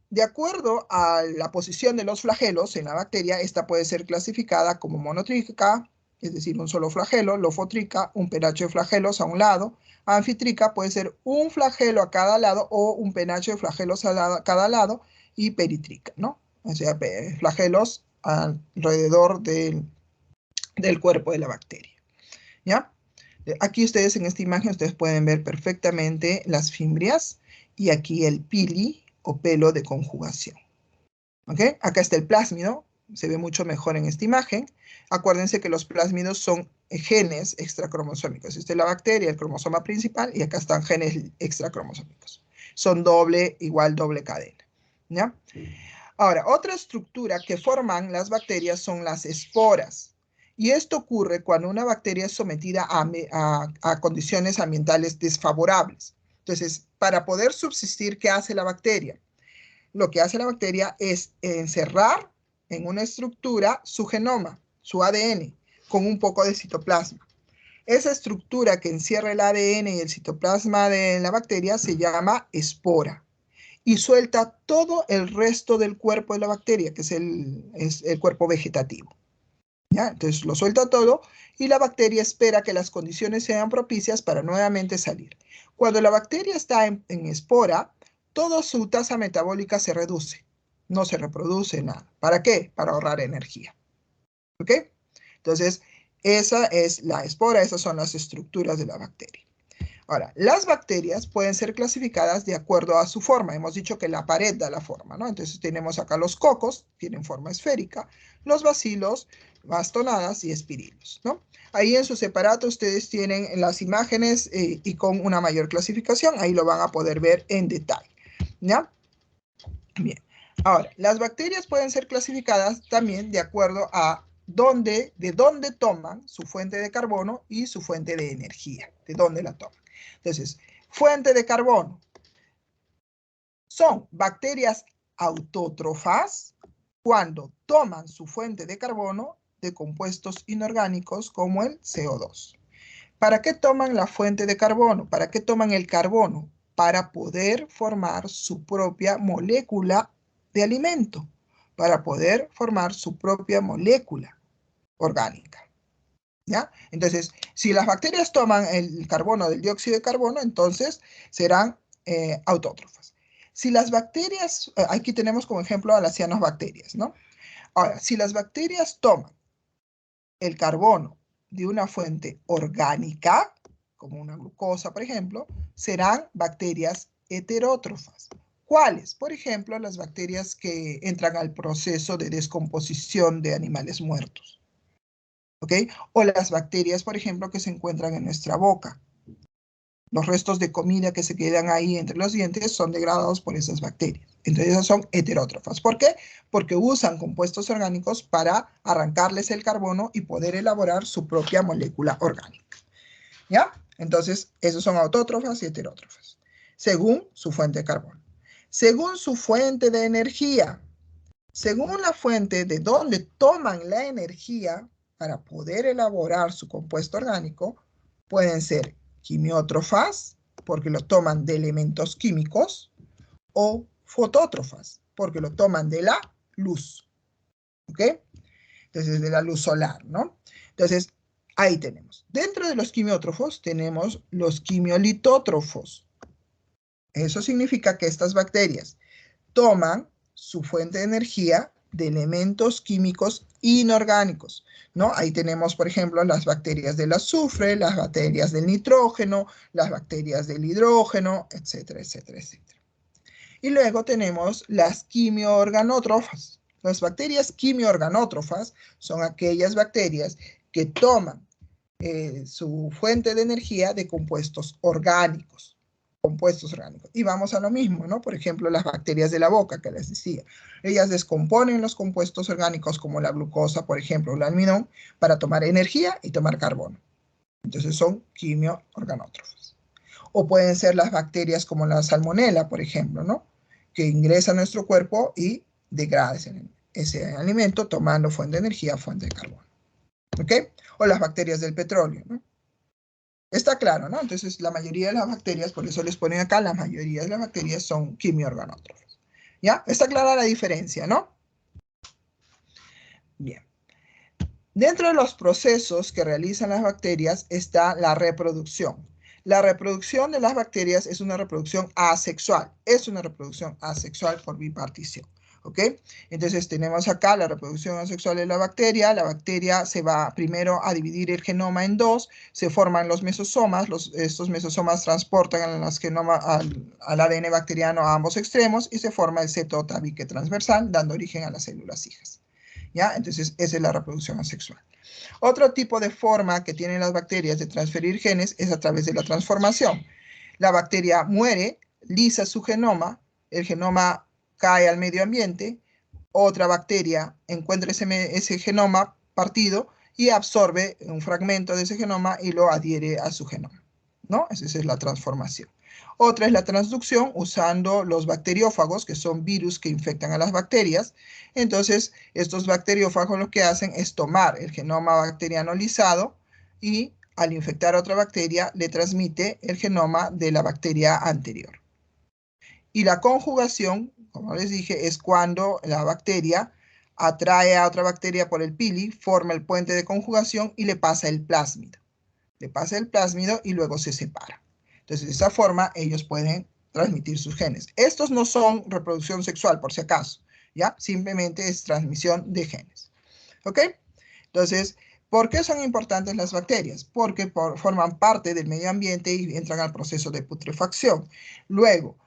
de acuerdo a la posición de los flagelos en la bacteria, esta puede ser clasificada como monotríquica, es decir, un solo flagelo, lofotríquica, un penacho de flagelos a un lado, anfitríquica puede ser un flagelo a cada lado o un penacho de flagelos a cada lado, y peritríquica, ¿no? O sea, flagelos alrededor del cuerpo de la bacteria, ¿ya? Aquí ustedes en esta imagen ustedes pueden ver perfectamente las fimbrias y aquí el pili o pelo de conjugación. ¿Ok? Acá está el plásmido, se ve mucho mejor en esta imagen. Acuérdense que los plásmidos son genes extracromosómicos. Esta es la bacteria, el cromosoma principal, y acá están genes extracromosómicos. Son doble cadena. ¿Ya? Ahora, otra estructura que forman las bacterias son las esporas. Y esto ocurre cuando una bacteria es sometida a condiciones ambientales desfavorables. Entonces, para poder subsistir, ¿qué hace la bacteria? Lo que hace la bacteria es encerrar en una estructura su genoma, su ADN, con un poco de citoplasma. Esa estructura que encierra el ADN y el citoplasma de la bacteria se llama espora. Y suelta todo el resto del cuerpo de la bacteria, que es el cuerpo vegetativo. ¿Ya? Entonces lo suelta todo y la bacteria espera que las condiciones sean propicias para nuevamente salir. Cuando la bacteria está en espora, toda su tasa metabólica se reduce. No se reproduce nada. ¿Para qué? Para ahorrar energía. ¿Ok? Entonces, esa es la espora, esas son las estructuras de la bacteria. Ahora, las bacterias pueden ser clasificadas de acuerdo a su forma. Hemos dicho que la pared da la forma, ¿no? Entonces tenemos acá los cocos, tienen forma esférica, los bacilos, bastonadas y espirilos, ¿no? Ahí en su separato ustedes tienen las imágenes y con una mayor clasificación, ahí lo van a poder ver en detalle, ¿ya? Bien. Ahora, las bacterias pueden ser clasificadas también de acuerdo a de dónde toman su fuente de carbono y su fuente de energía, de dónde la toman. Entonces, fuente de carbono. Son bacterias autótrofas cuando toman su fuente de carbono de compuestos inorgánicos como el CO2. ¿Para qué toman la fuente de carbono? ¿Para qué toman el carbono? Para poder formar su propia molécula de alimento, para poder formar su propia molécula orgánica. ¿Ya? Entonces, si las bacterias toman el carbono del dióxido de carbono, entonces serán autótrofas. Si las bacterias, aquí tenemos como ejemplo a las cianobacterias, ¿no? Ahora, si las bacterias toman el carbono de una fuente orgánica, como una glucosa, por ejemplo, serán bacterias heterótrofas. ¿Cuáles? Por ejemplo, las bacterias que entran al proceso de descomposición de animales muertos. ¿Ok? O las bacterias, por ejemplo, que se encuentran en nuestra boca. Los restos de comida que se quedan ahí entre los dientes son degradados por esas bacterias. Entonces, esas son heterótrofas. ¿Por qué? Porque usan compuestos orgánicos para arrancarles el carbono y poder elaborar su propia molécula orgánica. ¿Ya? Entonces, esos son autótrofas y heterótrofas, según su fuente de carbono. Según su fuente de energía, según la fuente de donde toman la energía para poder elaborar su compuesto orgánico, pueden ser quimiótrofas, porque lo toman de elementos químicos, o fotótrofas, porque lo toman de la luz. ¿Ok? Entonces, de la luz solar, ¿no? Entonces, Ahí tenemos. Dentro de los quimiótrofos tenemos los quimiolitótrofos. Eso significa que estas bacterias toman su fuente de energía de elementos químicos inorgánicos, ¿no? Ahí tenemos, por ejemplo, las bacterias del azufre, las bacterias del nitrógeno, las bacterias del hidrógeno, etcétera, etcétera, etcétera. Y luego tenemos las quimiorganótrofas. Las bacterias quimiorganótrofas son aquellas bacterias que toman su fuente de energía de compuestos orgánicos. Y vamos a lo mismo, ¿no? Por ejemplo, las bacterias de la boca que les decía. Ellas descomponen los compuestos orgánicos como la glucosa, por ejemplo, o el almidón, para tomar energía y tomar carbono. Entonces son quimiorganótrofas. O pueden ser las bacterias como la salmonela, por ejemplo, ¿no? Que ingresa a nuestro cuerpo y degrada ese alimento tomando fuente de energía, fuente de carbono. ¿Ok? O las bacterias del petróleo, ¿no? Está claro, ¿no? Entonces, la mayoría de las bacterias, por eso les ponen acá, la mayoría de las bacterias son quimiorganótrofas. ¿Ya? Está clara la diferencia, ¿no? Bien. Dentro de los procesos que realizan las bacterias está la reproducción. La reproducción de las bacterias es una reproducción asexual. Es una reproducción asexual por bipartición. ¿Ok? Entonces tenemos acá la reproducción asexual de la bacteria. La bacteria se va primero a dividir el genoma en dos. Se forman los mesosomas. Estos mesosomas transportan al ADN bacteriano a ambos extremos y se forma el seto tabique transversal, dando origen a las células hijas. ¿Ya? Entonces esa es la reproducción asexual. Otro tipo de forma que tienen las bacterias de transferir genes es a través de la transformación. La bacteria muere, lisa su genoma, el genoma cae al medio ambiente, otra bacteria encuentra ese genoma partido y absorbe un fragmento de ese genoma y lo adhiere a su genoma, ¿no? Esa es la transformación. Otra es la transducción usando los bacteriófagos, que son virus que infectan a las bacterias. Entonces, estos bacteriófagos lo que hacen es tomar el genoma bacteriano lisado y al infectar a otra bacteria le transmite el genoma de la bacteria anterior. Y la conjugación, como les dije, es cuando la bacteria atrae a otra bacteria por el pili, forma el puente de conjugación y le pasa el plásmido. Le pasa el plásmido y luego se separa. Entonces, de esa forma, ellos pueden transmitir sus genes. Estos no son reproducción sexual, por si acaso, ¿ya? Simplemente es transmisión de genes. ¿Ok? Entonces, ¿por qué son importantes las bacterias? Porque forman parte del medio ambiente y entran al proceso de putrefacción. Luego,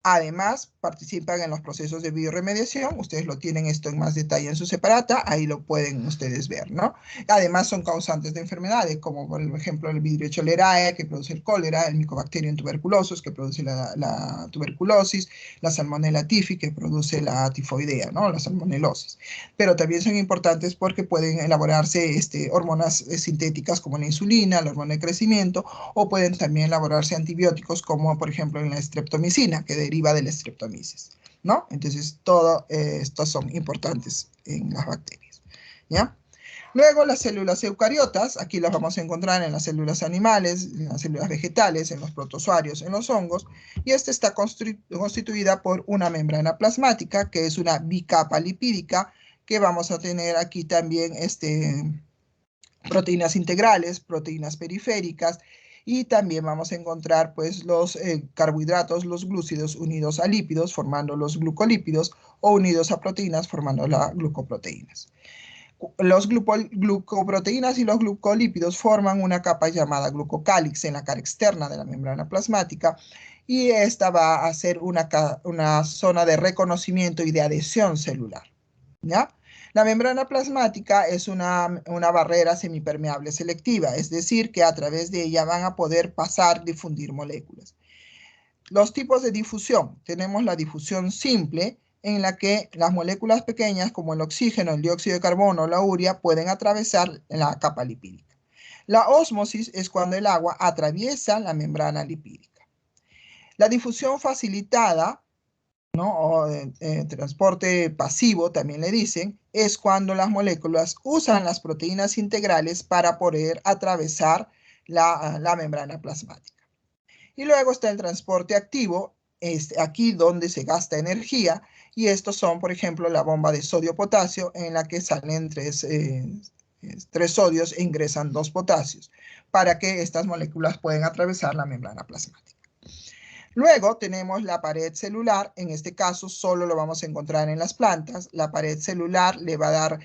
además, participan en los procesos de bioremediación. Ustedes lo tienen esto en más detalle en su separata. Ahí lo pueden ustedes ver, ¿no? Además, son causantes de enfermedades, como por ejemplo el Vibrio cholerae, que produce el cólera, el Mycobacterium tuberculosis, que produce la tuberculosis, la Salmonella typhi, que produce la tifoidea, ¿no? La salmonelosis. Pero también son importantes porque pueden elaborarse hormonas sintéticas como la insulina, la hormona de crecimiento, o pueden también elaborarse antibióticos como por ejemplo la streptomicina, que deriva de la streptomisis, ¿no? Entonces, todo estos son importantes en las bacterias, ¿ya? Luego, las células eucariotas, aquí las vamos a encontrar en las células animales, en las células vegetales, en los protozoarios, en los hongos, y esta está constituida por una membrana plasmática, que es una bicapa lipídica, que vamos a tener aquí también proteínas integrales, proteínas periféricas, y también vamos a encontrar pues los carbohidratos, los glúcidos unidos a lípidos formando los glucolípidos o unidos a proteínas formando las glucoproteínas. Los glucoproteínas y los glucolípidos forman una capa llamada glucocálix en la cara externa de la membrana plasmática y esta va a ser una zona de reconocimiento y de adhesión celular, ¿ya? La membrana plasmática es una barrera semipermeable selectiva, es decir, que a través de ella van a poder pasar, difundir moléculas. Los tipos de difusión. Tenemos la difusión simple, en la que las moléculas pequeñas, como el oxígeno, el dióxido de carbono o la urea, pueden atravesar la capa lipídica. La ósmosis es cuando el agua atraviesa la membrana lipídica. La difusión facilitada, ¿no? O transporte pasivo, también le dicen, es cuando las moléculas usan las proteínas integrales para poder atravesar la membrana plasmática. Y luego está el transporte activo, aquí donde se gasta energía, y estos son, por ejemplo, la bomba de sodio-potasio, en la que salen 3 sodios e ingresan 2 potasios para que estas moléculas puedan atravesar la membrana plasmática. Luego tenemos la pared celular. En este caso solo lo vamos a encontrar en las plantas. La pared celular le va a dar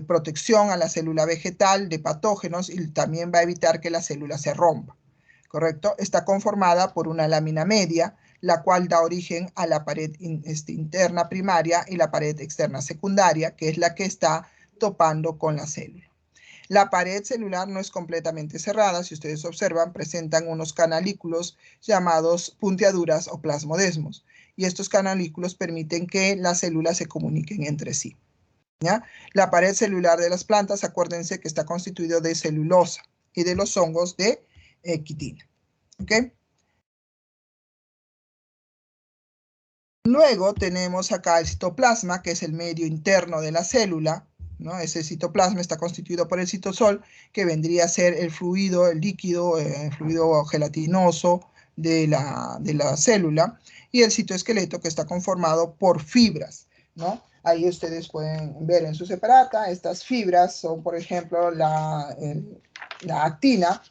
protección a la célula vegetal de patógenos y también va a evitar que la célula se rompa, ¿correcto? Está conformada por una lámina media, la cual da origen a la pared interna primaria y la pared externa secundaria, que es la que está topando con la célula. La pared celular no es completamente cerrada. Si ustedes observan, presentan unos canalículos llamados punteaduras o plasmodesmos. Y estos canalículos permiten que las células se comuniquen entre sí, ¿ya? La pared celular de las plantas, acuérdense que está constituido de celulosa y de los hongos de quitina. ¿Ok? Luego tenemos acá el citoplasma, que es el medio interno de la célula, ¿no? Ese citoplasma está constituido por el citosol, que vendría a ser el fluido, el líquido, el fluido gelatinoso de la célula, y el citoesqueleto, que está conformado por fibras, ¿no? Ahí ustedes pueden ver en su separata, estas fibras son, por ejemplo, la actina.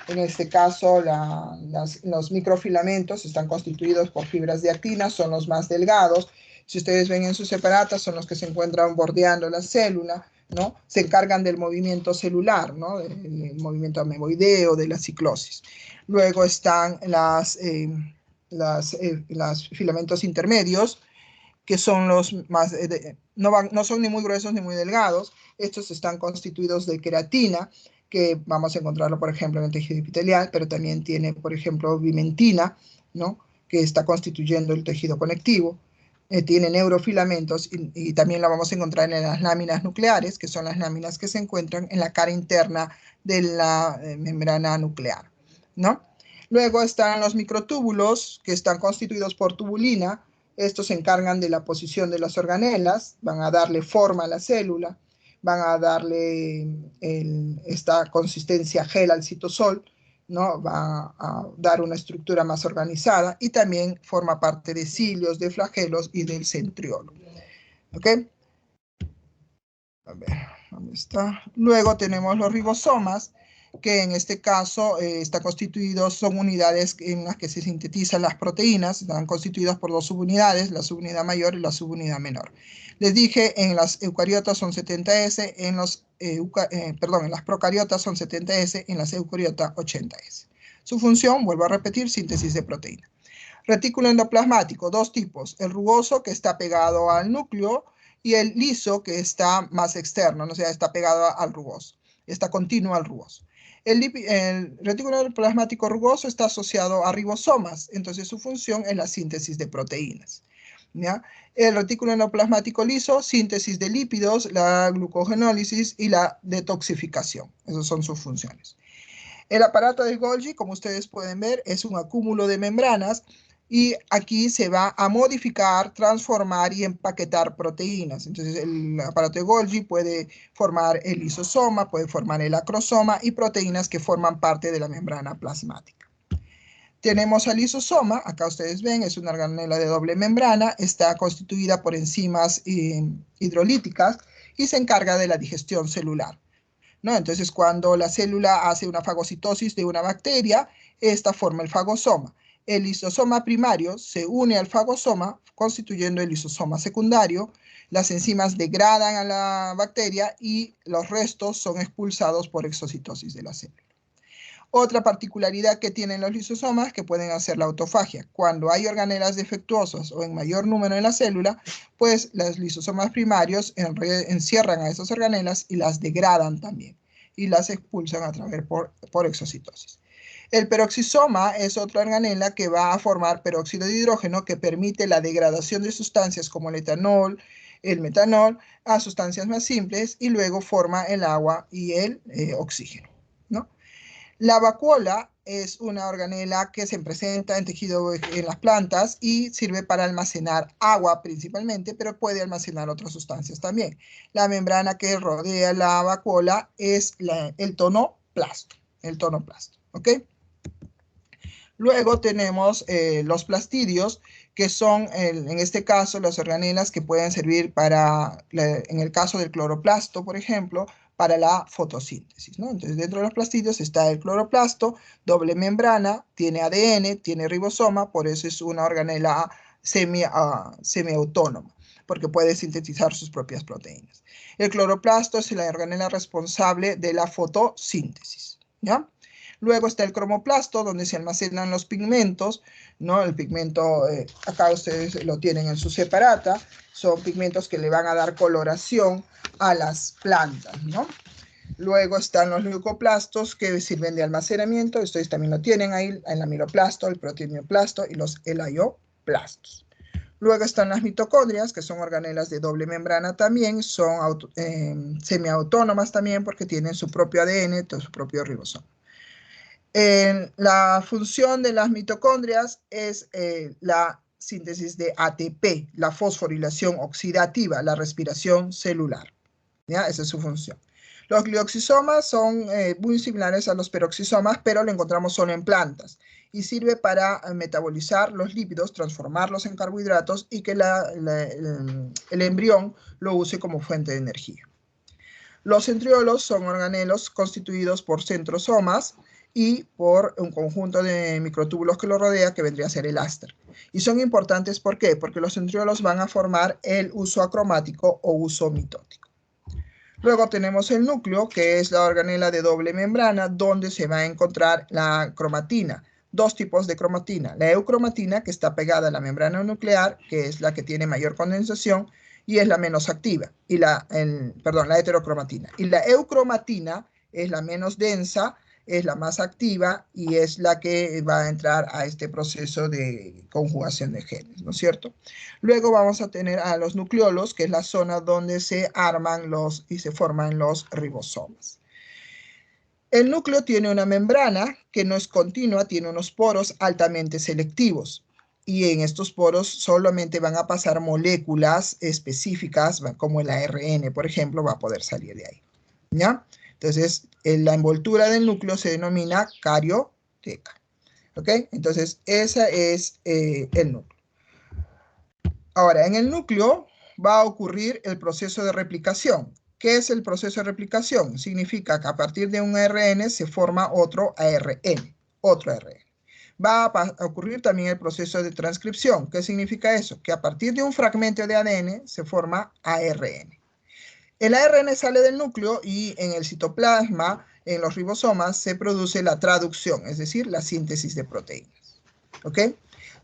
En este caso, los microfilamentos están constituidos por fibras de actina, son los más delgados. Si ustedes ven en sus separatas, son los que se encuentran bordeando la célula, ¿no? Se encargan del movimiento celular, ¿no? Del movimiento ameboideo, de la ciclosis. Luego están los filamentos intermedios, que son los más, no son ni muy gruesos ni muy delgados. Estos están constituidos de queratina, que vamos a encontrarlo, por ejemplo, en el tejido epitelial, pero también tiene, por ejemplo, vimentina, ¿no? Que está constituyendo el tejido conectivo. Tiene neurofilamentos y también la vamos a encontrar en las láminas nucleares, que son las láminas que se encuentran en la cara interna de la membrana nuclear, ¿no? Luego están los microtúbulos, que están constituidos por tubulina. Estos se encargan de la posición de las organelas, van a darle forma a la célula, van a darle esta consistencia gel al citosol, ¿no? Va a dar una estructura más organizada y también forma parte de cilios, de flagelos y del centriolo. ¿Ok? A ver, ¿dónde está? Luego tenemos los ribosomas, que en este caso está constituido, son unidades en las que se sintetizan las proteínas, están constituidas por 2 subunidades, la subunidad mayor y la subunidad menor. Les dije, en las eucariotas son 70S, en las procariotas son 70S, en las eucariotas 80S. Su función, vuelvo a repetir, síntesis de proteína. Retículo endoplasmático, 2 tipos, el rugoso, que está pegado al núcleo, y el liso, que está más externo, o sea, está pegado al rugoso, está continuo al rugoso. El retículo endoplasmático rugoso está asociado a ribosomas, entonces su función es la síntesis de proteínas, ¿ya? El retículo endoplasmático liso, síntesis de lípidos, la glucogenólisis y la detoxificación. Esas son sus funciones. El aparato de Golgi, como ustedes pueden ver, es un acúmulo de membranas y aquí se va a modificar, transformar y empaquetar proteínas. Entonces el aparato de Golgi puede formar el lisosoma, puede formar el acrosoma y proteínas que forman parte de la membrana plasmática. Tenemos al lisosoma, acá ustedes ven, es una organela de doble membrana, está constituida por enzimas hidrolíticas y se encarga de la digestión celular, ¿no? Entonces, cuando la célula hace una fagocitosis de una bacteria, esta forma el fagosoma. El lisosoma primario se une al fagosoma, constituyendo el lisosoma secundario. Las enzimas degradan a la bacteria y los restos son expulsados por exocitosis de la célula. Otra particularidad que tienen los lisosomas es que pueden hacer la autofagia. Cuando hay organelas defectuosas o en mayor número en la célula, pues los lisosomas primarios encierran a esas organelas y las degradan también y las expulsan a través por exocitosis. El peroxisoma es otra organela que va a formar peróxido de hidrógeno que permite la degradación de sustancias como el etanol, el metanol, a sustancias más simples y luego forma el agua y el oxígeno, ¿no? La vacuola es una organela que se presenta en tejido en las plantas y sirve para almacenar agua principalmente, pero puede almacenar otras sustancias también. La membrana que rodea la vacuola es el tonoplasto, ¿ok? Luego tenemos los plastidios, que son, en este caso, las organelas que pueden servir para, en el caso del cloroplasto, por ejemplo, para la fotosíntesis, ¿no? Entonces, dentro de los plastidios está el cloroplasto, doble membrana, tiene ADN, tiene ribosoma, por eso es una organela semiautónoma, porque puede sintetizar sus propias proteínas. El cloroplasto es la organela responsable de la fotosíntesis, ¿ya? Luego está el cromoplasto, donde se almacenan los pigmentos, ¿no? El pigmento, acá ustedes lo tienen en su separata, son pigmentos que le van a dar coloración a las plantas, ¿no? Luego están los leucoplastos que sirven de almacenamiento, ustedes también lo tienen ahí, el amiloplasto, el proteinioplasto y los elaioplastos. Luego están las mitocondrias, que son organelas de doble membrana también, son semiautónomas también porque tienen su propio ADN, su propio ribosoma. La función de las mitocondrias es la síntesis de ATP, la fosforilación oxidativa, la respiración celular. ¿Ya? Esa es su función. Los glioxisomas son muy similares a los peroxisomas, pero lo encontramos solo en plantas y sirve para metabolizar los lípidos, transformarlos en carbohidratos y que el embrión lo use como fuente de energía. Los centriolos son organelos constituidos por centrosomas y por un conjunto de microtúbulos que lo rodea, que vendría a ser el áster. Y son importantes, ¿por qué? Porque los centriolos van a formar el uso acromático o uso mitótico. Luego tenemos el núcleo, que es la organela de doble membrana, donde se va a encontrar la cromatina. Dos tipos de cromatina. La eucromatina, que está pegada a la membrana nuclear, que es la que tiene mayor condensación, y es la menos activa. Y la heterocromatina. Y la eucromatina es la menos densa, es la más activa y es la que va a entrar a este proceso de conjugación de genes, ¿no es cierto? Luego vamos a tener a los nucleolos, que es la zona donde se arman y se forman los ribosomas. El núcleo tiene una membrana que no es continua, tiene unos poros altamente selectivos. Y en estos poros solamente van a pasar moléculas específicas, como el ARN, por ejemplo, va a poder salir de ahí, ¿ya? Entonces, la envoltura del núcleo se denomina carioteca, ¿ok? Entonces, ese es el núcleo. Ahora, en el núcleo va a ocurrir el proceso de replicación. ¿Qué es el proceso de replicación? Significa que a partir de un ARN se forma otro ARN, Va a ocurrir también el proceso de transcripción. ¿Qué significa eso? Que a partir de un fragmento de ADN se forma ARN. El ARN sale del núcleo y en el citoplasma, en los ribosomas, se produce la traducción, es decir, la síntesis de proteínas. ¿Ok?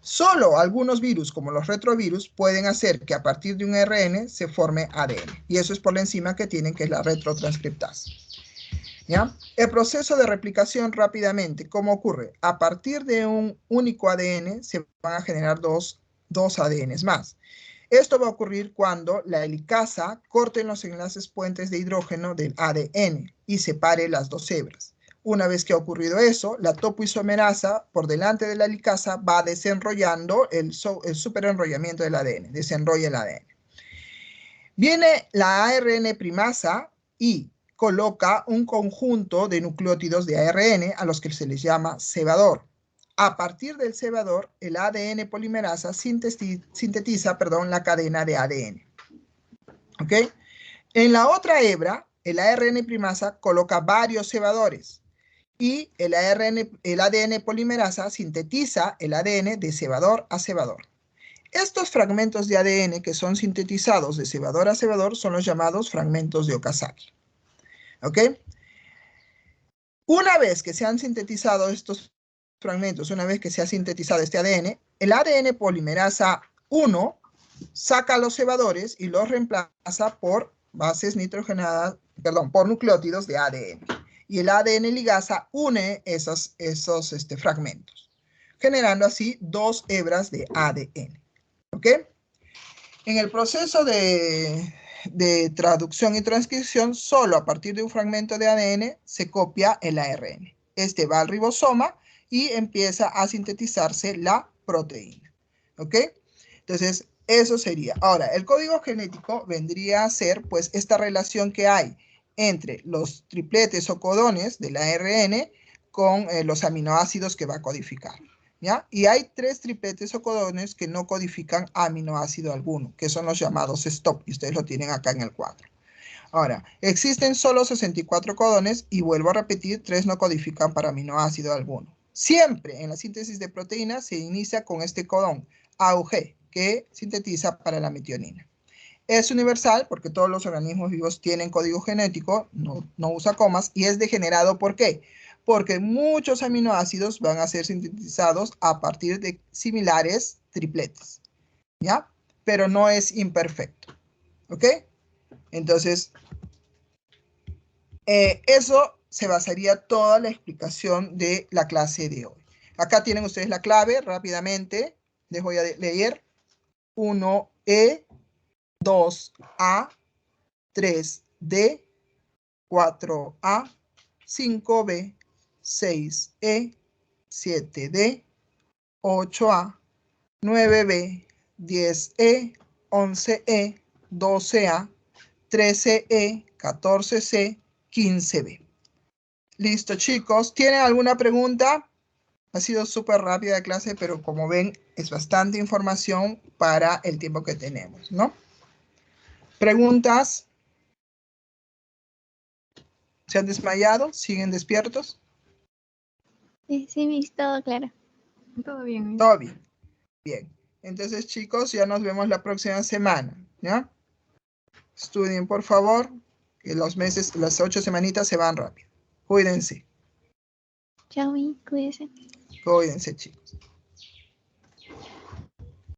Solo algunos virus, como los retrovirus, pueden hacer que a partir de un ARN se forme ADN. Y eso es por la enzima que tienen, que es la retrotranscriptasa. ¿Ya? El proceso de replicación rápidamente, ¿cómo ocurre? A partir de un único ADN se van a generar dos ADNs más. Esto va a ocurrir cuando la helicasa corte los enlaces puentes de hidrógeno del ADN y separe las dos hebras. Una vez que ha ocurrido eso, la topoisomerasa por delante de la helicasa va desenrollando el superenrollamiento del ADN, desenrolla el ADN. Viene la ARN primasa y coloca un conjunto de nucleótidos de ARN a los que se les llama cebador. A partir del cebador, el ADN polimerasa sintetiza la cadena de ADN. ¿Ok? En la otra hebra, el ARN primasa coloca varios cebadores y el ADN polimerasa sintetiza el ADN de cebador a cebador. Estos fragmentos de ADN que son sintetizados de cebador a cebador son los llamados fragmentos de Okazaki. ¿Ok? Una vez que se han sintetizado estos fragmentos, una vez que se ha sintetizado este ADN, el ADN polimerasa 1 saca los cebadores y los reemplaza por bases nitrogenadas, por nucleótidos de ADN. Y el ADN ligasa une esos fragmentos, generando así dos hebras de ADN. ¿Ok? En el proceso de traducción y transcripción, solo a partir de un fragmento de ADN se copia el ARN. Este va al ribosoma y empieza a sintetizarse la proteína. ¿Ok? Entonces, eso sería. Ahora, el código genético vendría a ser, pues, esta relación que hay entre los tripletes o codones del ARN con los aminoácidos que va a codificar. ¿Ya? Y hay 3 tripletes o codones que no codifican aminoácido alguno, que son los llamados stop, y ustedes lo tienen acá en el cuadro. Ahora, existen solo 64 codones y vuelvo a repetir, 3 no codifican para aminoácido alguno. Siempre en la síntesis de proteínas se inicia con este codón, A u G, que sintetiza para la metionina. Es universal porque todos los organismos vivos tienen código genético, no usa comas, y es degenerado, ¿por qué? Porque muchos aminoácidos van a ser sintetizados a partir de similares tripletes, ¿ya? Pero no es imperfecto, ¿ok? Entonces, eso se basaría toda la explicación de la clase de hoy. Acá tienen ustedes la clave, rápidamente, les voy a leer. 1E, 2A, 3D, 4A, 5B, 6E, 7D, 8A, 9B, 10E, 11E, 12A, 13E, 14C, 15B. Listo, chicos. ¿Tienen alguna pregunta? Ha sido súper rápida la clase, pero como ven, es bastante información para el tiempo que tenemos, ¿no? ¿Preguntas? ¿Se han desmayado? ¿Siguen despiertos? Sí, Miss, todo claro. Todo bien. Todo bien. Bien. Entonces, chicos, ya nos vemos la próxima semana, ¿ya? Estudien, por favor, que los meses, las 8 semanitas se van rápido. Cuídense. Chao, Miss, cuídese. Cuídense, chicos.